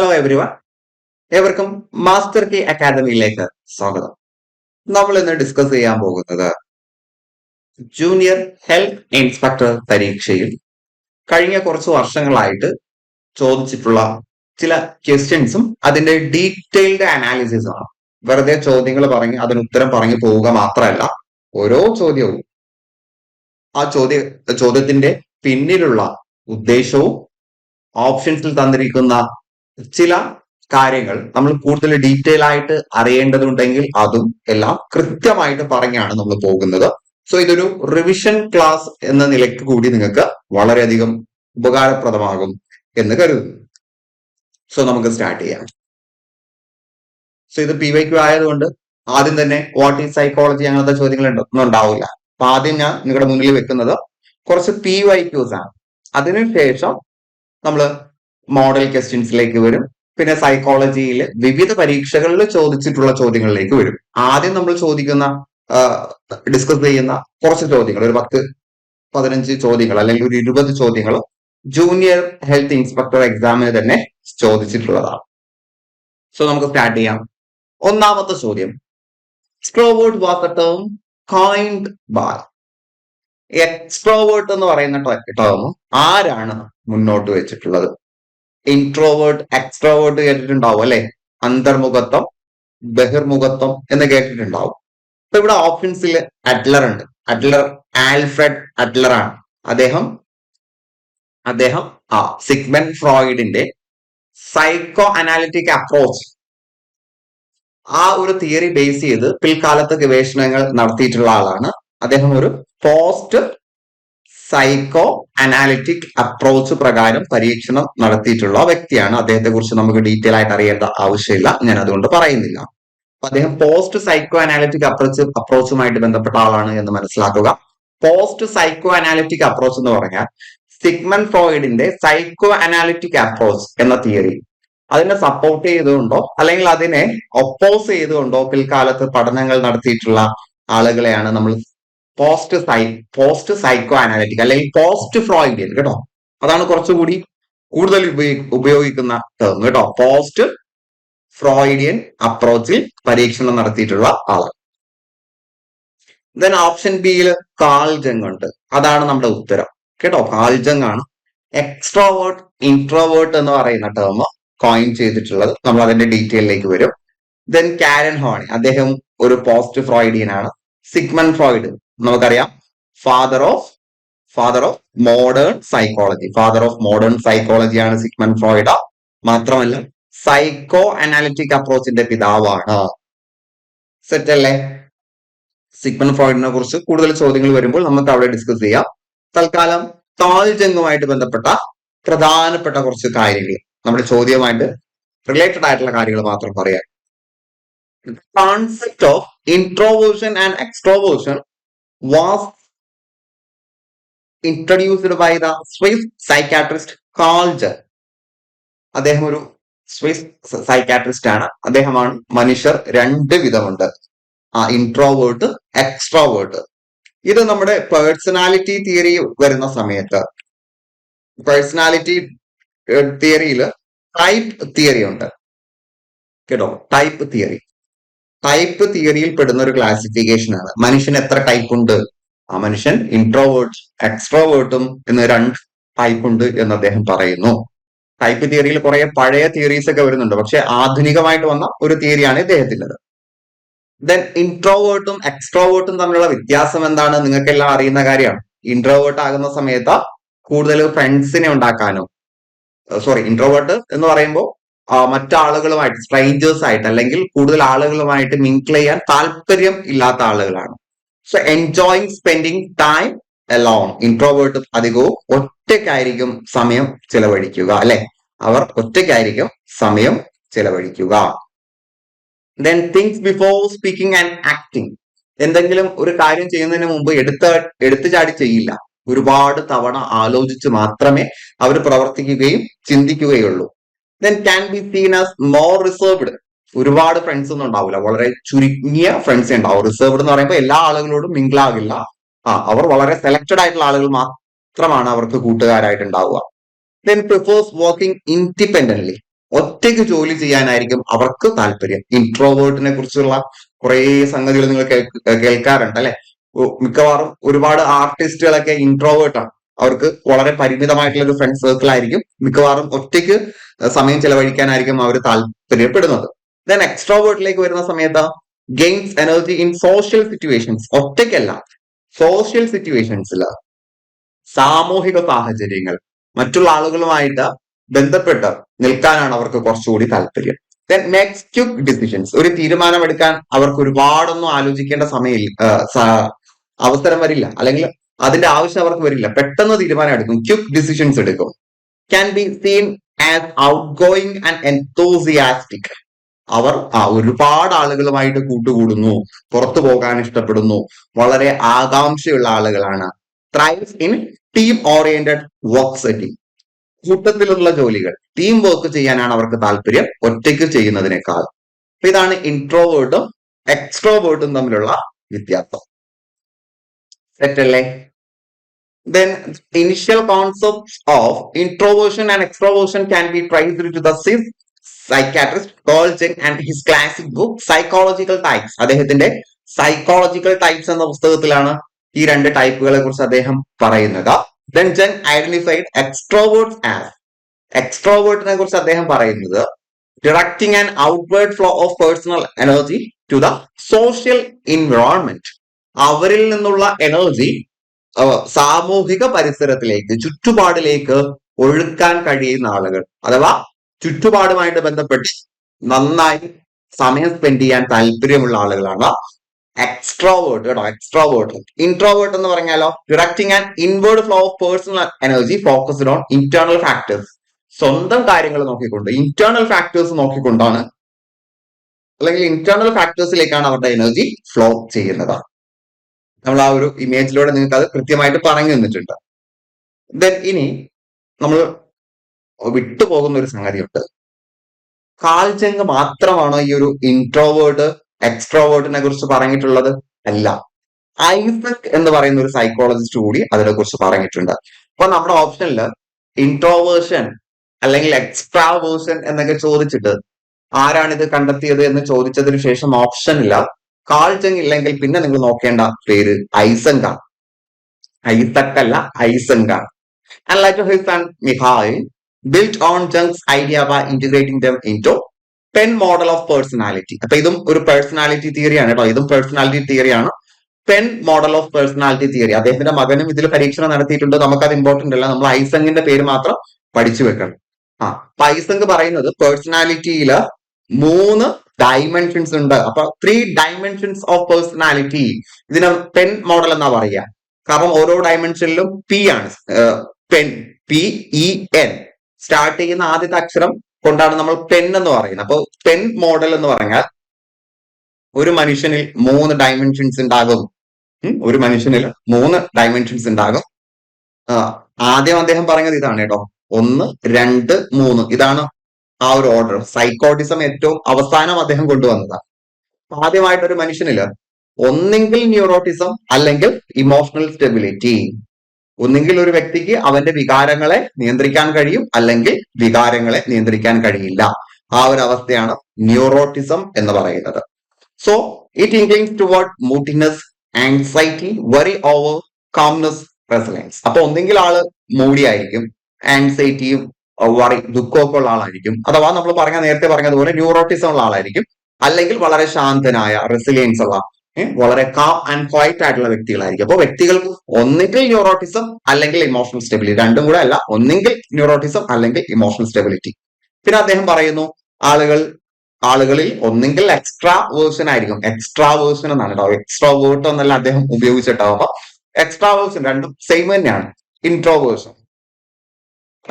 Hello everyone, ഏവർക്കും master കി അക്കാദമിയിലേക്ക് സ്വാഗതം. നമ്മൾ ഇന്ന് ഡിസ്കസ് ചെയ്യാൻ പോകുന്നത് ജൂനിയർ ഹെൽത്ത് ഇൻസ്പെക്ടർ പരീക്ഷയിൽ കഴിഞ്ഞ കുറച്ച് വർഷങ്ങളായിട്ട് ചോദിച്ചിട്ടുള്ള ചില ക്വസ്റ്റ്യൻസും അതിന്റെ ഡീറ്റെയിൽഡ് അനാലിസിസും ആണ്. വെറുതെ ചോദ്യങ്ങൾ പറഞ്ഞ് അതിന് ഉത്തരം പറഞ്ഞു പോവുക മാത്രമല്ല, ഓരോ ചോദ്യവും ആ ചോദ്യത്തിന്റെ പിന്നിലുള്ള ഉദ്ദേശവും ഓപ്ഷൻസിൽ തന്നിരിക്കുന്ന ചില കാര്യങ്ങൾ നമ്മൾ കൂടുതൽ ഡീറ്റെയിൽ ആയിട്ട് അറിയേണ്ടതുണ്ടെങ്കിൽ അതും എല്ലാം കൃത്യമായിട്ട് പറഞ്ഞാണ് നമ്മൾ പോകുന്നത്. സോ ഇതൊരു റിവിഷൻ ക്ലാസ് എന്ന നിലയ്ക്ക് കൂടി നിങ്ങൾക്ക് വളരെയധികം ഉപകാരപ്രദമാകും എന്ന് കരുതുന്നു. സോ നമുക്ക് സ്റ്റാർട്ട് ചെയ്യാം. സോ ഇത് PYQ ആയതുകൊണ്ട് ആദ്യം തന്നെ വാട്ട് ഈസ് സൈക്കോളജി അങ്ങനത്തെ ചോദ്യങ്ങൾ ഒന്നും ഉണ്ടാവില്ല. അപ്പൊ ആദ്യം ഞാൻ നിങ്ങളുടെ മുന്നിൽ വെക്കുന്നത് കുറച്ച് PYQs ആണ്. അതിനുശേഷം നമ്മൾ മോഡൽ ക്വസ്റ്റ്യൻസിലേക്ക് വരും. പിന്നെ സൈക്കോളജിയിൽ വിവിധ പരീക്ഷകളിൽ ചോദിച്ചിട്ടുള്ള ചോദ്യങ്ങളിലേക്ക് വരും. ആദ്യം നമ്മൾ ഡിസ്കസ് ചെയ്യുന്ന കുറച്ച് ചോദ്യങ്ങൾ, ഒരു 10-15 ചോദ്യങ്ങൾ അല്ലെങ്കിൽ ഒരു 20 ചോദ്യങ്ങൾ ജൂനിയർ ഹെൽത്ത് ഇൻസ്പെക്ടർ എക്സാമിന് തന്നെ ചോദിച്ചിട്ടുള്ളതാണ്. സോ നമുക്ക് സ്റ്റാർട്ട് ചെയ്യാം. ഒന്നാമത്തെ ചോദ്യം, extrovert was a term coined by. Extrovert എന്ന് പറയുന്ന ടേം ആരാണ് മുന്നോട്ട് വെച്ചിട്ടുള്ളത്? ഇൻട്രോവേർട്ട്, എക്സ്ട്രോവേർട്ട് കേട്ടിട്ടുണ്ടാവും അല്ലെ? അന്തർമുഖത്വം, ബഹിർമുഖത്വം എന്ന് കേട്ടിട്ടുണ്ടാവും. അപ്പൊ ഇവിടെ ഓപ്ഷൻസിൽ അഡ്ലർ ഉണ്ട്. ആൽഫ്രഡ് അഡ്ലർ ആണ്. അദ്ദേഹം സിഗ്മണ്ട് ഫ്രോയിഡിന്റെ സൈക്കോ അനാലിറ്റിക് അപ്രോച്ച്, ആ ഒരു തിയറി ബേസ് ചെയ്ത് പിൽക്കാലത്ത് ഗവേഷണങ്ങൾ നടത്തിയിട്ടുള്ള ആളാണ്. അദ്ദേഹം ഒരു പോസ്റ്റ് സൈക്കോ അനാലിറ്റിക് അപ്രോച്ച് പ്രകാരം പരീക്ഷണം നടത്തിയിട്ടുള്ള വ്യക്തിയാണ്. അദ്ദേഹത്തെ കുറിച്ച് നമുക്ക് ഡീറ്റെയിൽ ആയിട്ട് അറിയേണ്ട ആവശ്യമില്ല, ഞാൻ അതുകൊണ്ട് പറയുന്നില്ല. അപ്പൊ അദ്ദേഹം പോസ്റ്റ് സൈക്കോ അനാലിറ്റിക് അപ്രോച്ചുമായിട്ട് ബന്ധപ്പെട്ട ആളാണ് എന്ന് മനസ്സിലാക്കുക. പോസ്റ്റ് സൈക്കോ അനാലിറ്റിക് അപ്രോച്ച് എന്ന് പറഞ്ഞാൽ സിഗ്മണ്ട് ഫ്രോയിഡിന്റെ സൈക്കോ അനാലിറ്റിക് അപ്രോച്ച് എന്ന തിയറി അതിനെ സപ്പോർട്ട് ചെയ്തുകൊണ്ടോ അല്ലെങ്കിൽ അതിനെ ഒപ്പോസ് ചെയ്തുകൊണ്ടോ പിൽക്കാലത്ത് പഠനങ്ങൾ നടത്തിയിട്ടുള്ള ആളുകളെയാണ് നമ്മൾ പോസ്റ്റ് സൈക്കോ അനാലിറ്റിക് അല്ലെങ്കിൽ പോസ്റ്റ് ഫ്രോയിഡിയൻ, കേട്ടോ. അതാണ് കുറച്ചുകൂടി കൂടുതൽ ഉപയോഗിക്കുന്ന ടേം, കേട്ടോ. പോസ്റ്റ് ഫ്രോയിഡിയൻ അപ്രോച്ചിൽ പരീക്ഷണം നടത്തിയിട്ടുള്ള ആളാണ്. ദെൻ ഓപ്ഷൻ ബിയിൽ കാൾ ജങ് ഉണ്ട്. അതാണ് നമ്മുടെ ഉത്തരം, കേട്ടോ. കാൾ ജങ് ആണ് എക്സ്ട്രോവേർട്ട് ഇൻട്രോവേർട്ട് എന്ന് പറയുന്ന ടേം കോയിൻ ചെയ്തിട്ടുള്ളത്. നമ്മൾ അതിന്റെ ഡീറ്റെയിലേക്ക് വരും. ദെൻ കാരൻ ഹോണി, അദ്ദേഹം ഒരു പോസ്റ്റ് ഫ്രോയിഡിയൻ ആണ്. സിഗ്മണ്ട് ഫ്രോയിഡ് നമുക്കറിയാം, ഫാദർ ഓഫ് മോഡേൺ സൈക്കോളജി ആണ് സിഗ്മണ്ട് ഫ്രോയിഡ്. മാത്രമല്ല സൈക്കോ അനാലിറ്റിക് അപ്രോച്ചിന്റെ പിതാവാണ്. സെറ്റ് അല്ലേ? സിഗ്മണ്ട് ഫ്രോയിഡിനെ കുറിച്ച് കൂടുതൽ ചോദ്യങ്ങൾ വരുമ്പോൾ നമുക്ക് അവിടെ ഡിസ്കസ് ചെയ്യാം. തൽക്കാലം കാൾ ജങ്ങുമായിട്ട് ബന്ധപ്പെട്ട പ്രധാനപ്പെട്ട കുറച്ച് കാര്യങ്ങൾ, നമ്മുടെ ചോദ്യവുമായിട്ട് റിലേറ്റഡ് ആയിട്ടുള്ള കാര്യങ്ങൾ മാത്രം പറയാം. Concept of introversion and extroversion was introduced by the Swiss psychiatrist Carl Jung. അദ്ദേഹം ഒരു സ്വിസ് സൈക്കാട്രിസ്റ്റ് ആണ്. അദ്ദേഹമാണ് മനുഷ്യർ രണ്ട് വിധമുണ്ട്, ഇൻട്രോവേർട്ട്, എക്സ്ട്രോവേർട്ട്. ഇത് നമ്മുടെ പേഴ്സണാലിറ്റി തിയറി വരുന്ന സമയത്ത്, പേഴ്സണാലിറ്റി തിയറിയിൽ ടൈപ്പ് തിയറി ഉണ്ട്, കേട്ടോ. ടൈപ്പ് തിയറിയിൽ പെടുന്ന ഒരു ക്ലാസിഫിക്കേഷൻ ആണ്. മനുഷ്യൻ എത്ര ടൈപ്പ് ഉണ്ട്? ആ മനുഷ്യൻ ഇൻട്രോവേർട്ട്, എക്സ്ട്രോവേർട്ടും എന്ന് 2 ടൈപ്പ് ഉണ്ട് എന്ന് അദ്ദേഹം പറയുന്നു. ടൈപ്പ് തിയറിയിൽ കുറെ പഴയ തിയറീസ് ഒക്കെ വരുന്നുണ്ട്, പക്ഷെ ആധുനികമായിട്ട് വന്ന ഒരു തിയറിയാണ് ഇദ്ദേഹത്തിൻ്റെത്. ദെൻ ഇൻട്രോവേർട്ടും എക്സ്ട്രോവേർട്ടും തമ്മിലുള്ള വ്യത്യാസം എന്താണ്? നിങ്ങൾക്കെല്ലാം അറിയുന്ന കാര്യമാണ്. ഇൻട്രോവേർട്ട് ആകുന്ന സമയത്ത് കൂടുതൽ ഫ്രണ്ട്സിനെ ഉണ്ടാക്കാനോ, ഇൻട്രോവേർട്ട് എന്ന് പറയുമ്പോൾ മറ്റാളുകളുമായിട്ട്, സ്ട്രേഞ്ചേഴ്സ് ആയിട്ട് അല്ലെങ്കിൽ കൂടുതൽ ആളുകളുമായിട്ട് മിങ്കിൾ ചെയ്യാൻ താല്പര്യം ഇല്ലാത്ത ആളുകളാണ്. So enjoying spending time alone. Introvert അധികവും ഒറ്റയ്ക്കായിരിക്കും സമയം ചെലവഴിക്കുക, അല്ലെ? അവർ ഒറ്റയ്ക്കായിരിക്കും സമയം ചെലവഴിക്കുക. Then thinks before speaking and acting. എന്തെങ്കിലും ഒരു കാര്യം ചെയ്യുന്നതിന് മുമ്പ് എടുത്തു ചാടി ചെയ്യില്ല. ഒരുപാട് തവണ ആലോചിച്ച് മാത്രമേ അവർ പ്രവർത്തിക്കുകയും ചിന്തിക്കുകയുള്ളൂ. Then can be seen as more reserved. ഒരുപാട് ഫ്രണ്ട്സ് ഒന്നും ഉണ്ടാവില്ല, വളരെ ചുരുങ്ങിയ ഫ്രണ്ട്സ് ഉണ്ടാവും. റിസർവ്ഡ് എന്ന് പറയുമ്പോൾ എല്ലാ ആളുകളോടും മിങ്കിൾ ആകില്ല. അവർ വളരെ സെലക്ടഡ് ആയിട്ടുള്ള ആളുകൾ മാത്രമാണ് അവർക്ക് കൂട്ടുകാരായിട്ട് ഉണ്ടാവുക. Then prefers working independently. ഒറ്റയ്ക്ക് ജോലി ചെയ്യാനായിരിക്കും അവർക്ക് താല്പര്യം. ഇൻട്രോവേർട്ടിനെ കുറിച്ചുള്ള കുറെ സംഗതികൾ നിങ്ങൾ കേൾക്കാറുണ്ട് അല്ലെ. മിക്കവാറും ഒരുപാട് ആർട്ടിസ്റ്റുകളൊക്കെ ഇൻട്രോവേർട്ട് ആണ്. അവർക്ക് വളരെ പരിമിതമായിട്ടുള്ള ഒരു ഫ്രണ്ട് സർക്കിൾ ആയിരിക്കും. മിക്കവാറും ഒറ്റയ്ക്ക് സമയം ചെലവഴിക്കാനായിരിക്കും അവർ താല്പര്യപ്പെടുന്നത്. ദെൻ എക്സ്ട്രോവേർട്ടിലേക്ക് വരുന്ന സമയത്ത് gains energy in social situations. ഒറ്റയ്ക്കല്ല, സോഷ്യൽ സിറ്റുവേഷൻസിൽ, സാമൂഹിക സാഹചര്യങ്ങൾ, മറ്റുള്ള ആളുകളുമായിട്ട് ബന്ധപ്പെട്ട് നിൽക്കാനാണ് അവർക്ക് കുറച്ചുകൂടി താല്പര്യം. Then makes quick decisions. ഒരു തീരുമാനമെടുക്കാൻ അവർക്ക് ഒരുപാടൊന്നും ആലോചിക്കേണ്ട അവസരം വരില്ല, അല്ലെങ്കിൽ അതിന്റെ ആവശ്യം അവർക്ക് വരില്ല. പെട്ടെന്ന് തീരുമാനം എടുക്കും, ക്വിക്ക് ഡിസിഷൻസ് എടുക്കും. Can be seen as outgoing and enthusiastic. അവർ ഒരുപാട് ആളുകളുമായിട്ട് കൂട്ടുകൂടുന്നു, പുറത്തു പോകാൻ ഇഷ്ടപ്പെടുന്നു, വളരെ ആകാംക്ഷയുള്ള ആളുകളാണ്. Thrives in team oriented work setting. കൂട്ടത്തിലുള്ള ജോലികൾ, ടീം വർക്ക് ചെയ്യാനാണ് അവർക്ക് താല്പര്യം ഒറ്റയ്ക്ക് ചെയ്യുന്നതിനേക്കാൾ. ഇതാണ് ഇൻട്രോവേർട്ടും എക്സ്ട്രോവേർട്ടും തമ്മിലുള്ള വ്യത്യാസം. സെറ്റല്ലേ? Then initial concepts of introversion and extroversion can be traced to the Swiss psychiatrist Carl Jung and his classic book Psychological Types. അദ്ദേഹത്തിന്റെ സൈക്കോളജിക്കൽ ടൈപ്സ് എന്ന പുസ്തകത്തിലാണ് ഈ രണ്ട് ടൈപ്പുകളെ കുറിച്ച് അദ്ദേഹം പറയുന്നത്. Then Jung identified extroverts as, എക്സ്ട്രോവേർട്ടിനെ കുറിച്ച് അദ്ദേഹം പറയുന്നത് directing an outward flow of personal energy to the social environment. അവരിൽ നിന്നുള്ള എനർജി സാമൂഹിക പരിസരത്തിലേക്ക്, ചുറ്റുപാടിലേക്ക് ഒഴുക്കാൻ കഴിയുന്ന ആളുകൾ, അഥവാ ചുറ്റുപാടുമായിട്ട് ബന്ധപ്പെട്ട് നന്നായി സമയം സ്പെൻഡ് ചെയ്യാൻ താല്പര്യമുള്ള ആളുകളാണ് എക്സ്ട്രോവേർട്ട് കേട്ടോ. എക്സ്ട്രോവേർട്ട്. ഇൻട്രോവേർട്ട് എന്ന് പറഞ്ഞാലോ directing and inward flow of personal energy focused on internal factors. സ്വന്തം കാര്യങ്ങൾ നോക്കിക്കൊണ്ട്, ഇന്റേണൽ ഫാക്ടേഴ്സ് നോക്കിക്കൊണ്ടാണ്, അല്ലെങ്കിൽ ഇന്റേണൽ ഫാക്ടേഴ്സിലേക്കാണ് അവരുടെ എനർജി ഫ്ലോ ചെയ്യുന്നത്. നമ്മൾ ആ ഒരു ഇമേജിലൂടെ നിങ്ങൾക്ക് അത് കൃത്യമായിട്ട് പറഞ്ഞു തന്നിട്ടുണ്ട്. ദെൻ ഇനി നമ്മൾ വിട്ടുപോകുന്ന ഒരു സംഗതിയുണ്ട്. കാൾ ജങ് മാത്രമാണോ ഈ ഒരു ഇൻട്രോവേർട്ട് എക്സ്ട്രോവേർട്ടിനെ കുറിച്ച് പറഞ്ഞിട്ടുള്ളത്? അല്ല. ഐസക് എന്ന് പറയുന്ന ഒരു സൈക്കോളജിസ്റ്റ് കൂടി അതിനെ കുറിച്ച് പറഞ്ഞിട്ടുണ്ട്. അപ്പൊ നമ്മുടെ ഓപ്ഷനിൽ ഇൻട്രോവേർഷൻ അല്ലെങ്കിൽ എക്സ്ട്രാവേർഷൻ എന്നൊക്കെ ചോദിച്ചിട്ട് ആരാണിത് കണ്ടെത്തിയത് എന്ന് ചോദിച്ചതിന് ശേഷം ഓപ്ഷനില്ല കാൾ ജങ് ഇല്ലെങ്കിൽ പിന്നെ നിങ്ങൾ നോക്കേണ്ട പേര് ഐസക് ആണ്. ഐസക് അല്ല, ഐസക് ആണ്. And later his son Mikhail built on Jung's idea by integrating them into PEN model of personality. അപ്പൊ ഇതും ഒരു പേഴ്സണാലിറ്റി തിയറിയാണ് കേട്ടോ. ഇതും പേഴ്സണാലിറ്റി തിയറിയാണ്. PEN model of personality theory. അദ്ദേഹത്തിന്റെ മകനും ഇതിൽ പരീക്ഷണം നടത്തിയിട്ടുണ്ട്. നമുക്കത് ഇമ്പോർട്ടന്റ് അല്ല, നമ്മൾ ഐസങ്ങിന്റെ പേര് മാത്രം പഠിച്ചു വെക്കണം. അപ്പൊ ഐസങ് പറയുന്നത് പേഴ്സണാലിറ്റിയില് 3 ഡൈമെൻഷൻസ് ഉണ്ട്. അപ്പൊ 3 ഡൈമെൻഷൻസ് ഓഫ് പേഴ്സണാലിറ്റി. ഇതിനെ പെൻ മോഡൽ എന്നാ പറയുക. കാരണം ഓരോ ഡൈമെൻഷനിലും പി ആണ്. പെൻ, PEN സ്റ്റാർട്ട് ചെയ്യുന്ന ആദ്യത്തെ അക്ഷരം കൊണ്ടാണ് നമ്മൾ പെൻ എന്ന് പറയുന്നത്. അപ്പൊ പെൻ മോഡൽ എന്ന് പറഞ്ഞാൽ ഒരു മനുഷ്യനിൽ 3 ഡൈമെൻഷൻസ് ഉണ്ടാകും. ഒരു മനുഷ്യനിൽ 3 ഡൈമെൻഷൻസ് ഉണ്ടാകും. ആദ്യം അദ്ദേഹം പറഞ്ഞത് ഇതാണ് കേട്ടോ, 1, 2, 3. ഇതാണ് ആ ഒരു ഓർഡർ. സൈക്കോട്ടിസം ഏറ്റവും അവസാനം അദ്ദേഹം കൊണ്ടുവന്നതാണ്. ആദ്യമായിട്ട് ഒരു മനുഷ്യനില് ഒന്നെങ്കിൽ ന്യൂറോട്ടിസം അല്ലെങ്കിൽ ഇമോഷണൽ സ്റ്റെബിലിറ്റി. ഒന്നെങ്കിൽ ഒരു വ്യക്തിക്ക് അവന്റെ വികാരങ്ങളെ നിയന്ത്രിക്കാൻ കഴിയും, അല്ലെങ്കിൽ വികാരങ്ങളെ നിയന്ത്രിക്കാൻ കഴിയില്ല. ആ ഒരു അവസ്ഥയാണ് ന്യൂറോട്ടിസം എന്ന് പറയുന്നത്. So it inclines toward moodiness, anxiety, worry over, calmness, resilience. അപ്പൊ ഒന്നെങ്കിൽ ആള് മൂഡി ആയിരിക്കും, ആൻസൈറ്റിയും വറി, ദുഃഖമൊക്കെ ഉള്ള ആളായിരിക്കും, അഥവാ നമ്മൾ നേരത്തെ പറഞ്ഞതുപോലെ ന്യൂറോട്ടിസം ഉള്ള ആളായിരിക്കും, അല്ലെങ്കിൽ വളരെ ശാന്തനായ, റെസിലിയൻസ് ഉള്ള, വളരെ കാം ആൻഡ് ക്വയറ്റ് ആയിട്ടുള്ള വ്യക്തികളായിരിക്കും. അപ്പോൾ വ്യക്തികൾക്ക് ഒന്നെങ്കിൽ ന്യൂറോട്ടിസം അല്ലെങ്കിൽ ഇമോഷണൽ സ്റ്റെബിലിറ്റി, രണ്ടും കൂടെ അല്ല, ഒന്നെങ്കിൽ ന്യൂറോട്ടിസം അല്ലെങ്കിൽ ഇമോഷണൽ സ്റ്റെബിലിറ്റി. പിന്നെ അദ്ദേഹം പറയുന്നു ആളുകളിൽ ഒന്നെങ്കിൽ എക്സ്ട്രാ വേർഷൻ ആയിരിക്കും. എക്സ്ട്രാ വേർഷൻ എന്നാണ് കേട്ടോ, എക്സ്ട്രോവേർട്ട് എന്നല്ല അദ്ദേഹം ഉപയോഗിച്ചിട്ടാവും. അപ്പൊ എക്സ്ട്രാ വേർഷൻ രണ്ടും സെയിം തന്നെയാണ്. ഇൻട്രോവേർഷൻ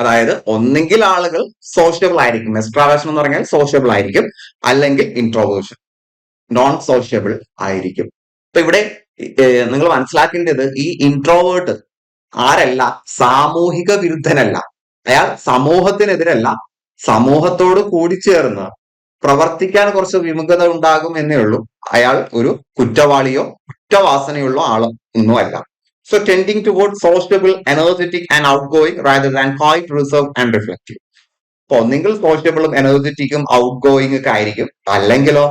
അതായത് ഒന്നെങ്കിൽ ആളുകൾ സോഷ്യബിൾ ആയിരിക്കും, എക്സ്ട്രാവേർഷൻ എന്ന് പറഞ്ഞാൽ സോഷ്യബിൾ ആയിരിക്കും, അല്ലെങ്കിൽ ഇൻട്രോവേർഷൻ നോൺ സോഷ്യബിൾ ആയിരിക്കും. അപ്പൊ ഇവിടെ നിങ്ങൾ മനസ്സിലാക്കേണ്ടത് ഈ ഇൻട്രോവേർട്ട് ആരല്ല, സാമൂഹിക വിരുദ്ധനല്ല. അയാൾ സമൂഹത്തിനെതിരല്ല, സമൂഹത്തോട് കൂടിച്ചേർന്ന് പ്രവർത്തിക്കാൻ കുറച്ച് വിമുഖത ഉണ്ടാകും എന്നേ ഉള്ളൂ. അയാൾ ഒരു കുറ്റവാളിയോ കുറ്റവാസനയുള്ള ആളോ ഒന്നുമല്ല. So tending towards sociable, energetic and outgoing rather than quiet, reserved and reflective. അപ്പൊ ഒന്നെങ്കിൽ സോഷ്യബിളും എനർജറ്റിക്കും ഔട്ട് ഗോയിങ് ഒക്കെ ആയിരിക്കും, അല്ലെങ്കിലോ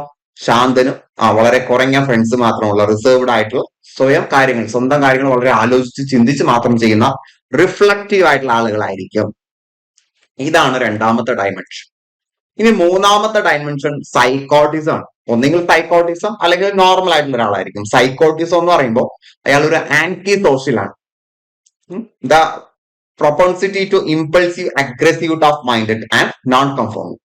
ശാന്തനും വളരെ കുറഞ്ഞ ഫ്രണ്ട്സ് മാത്രമുള്ള റിസർവ്ഡ് ആയിട്ടുള്ള സ്വന്തം കാര്യങ്ങൾ വളരെ ആലോചിച്ച് ചിന്തിച്ച് മാത്രം ചെയ്യുന്ന റിഫ്ലക്റ്റീവ് ആയിട്ടുള്ള ആളുകളായിരിക്കും. ഇതാണ് രണ്ടാമത്തെ ഡയമെൻഷൻ. ഇനി മൂന്നാമത്തെ ഡയമെൻഷൻ സൈക്കോട്ടിസം ആണ്. ഒന്നെങ്കിൽ സൈക്കോട്ടിസം അല്ലെങ്കിൽ നോർമൽ ആയിട്ടുള്ള ഒരാളായിരിക്കും. സൈക്കോട്ടിസം എന്ന് പറയുമ്പോൾ അയാൾ ഒരു ആന്റി സോഷ്യൽ ആണ്. The propensity to impulsive aggressive of minded and non conforming.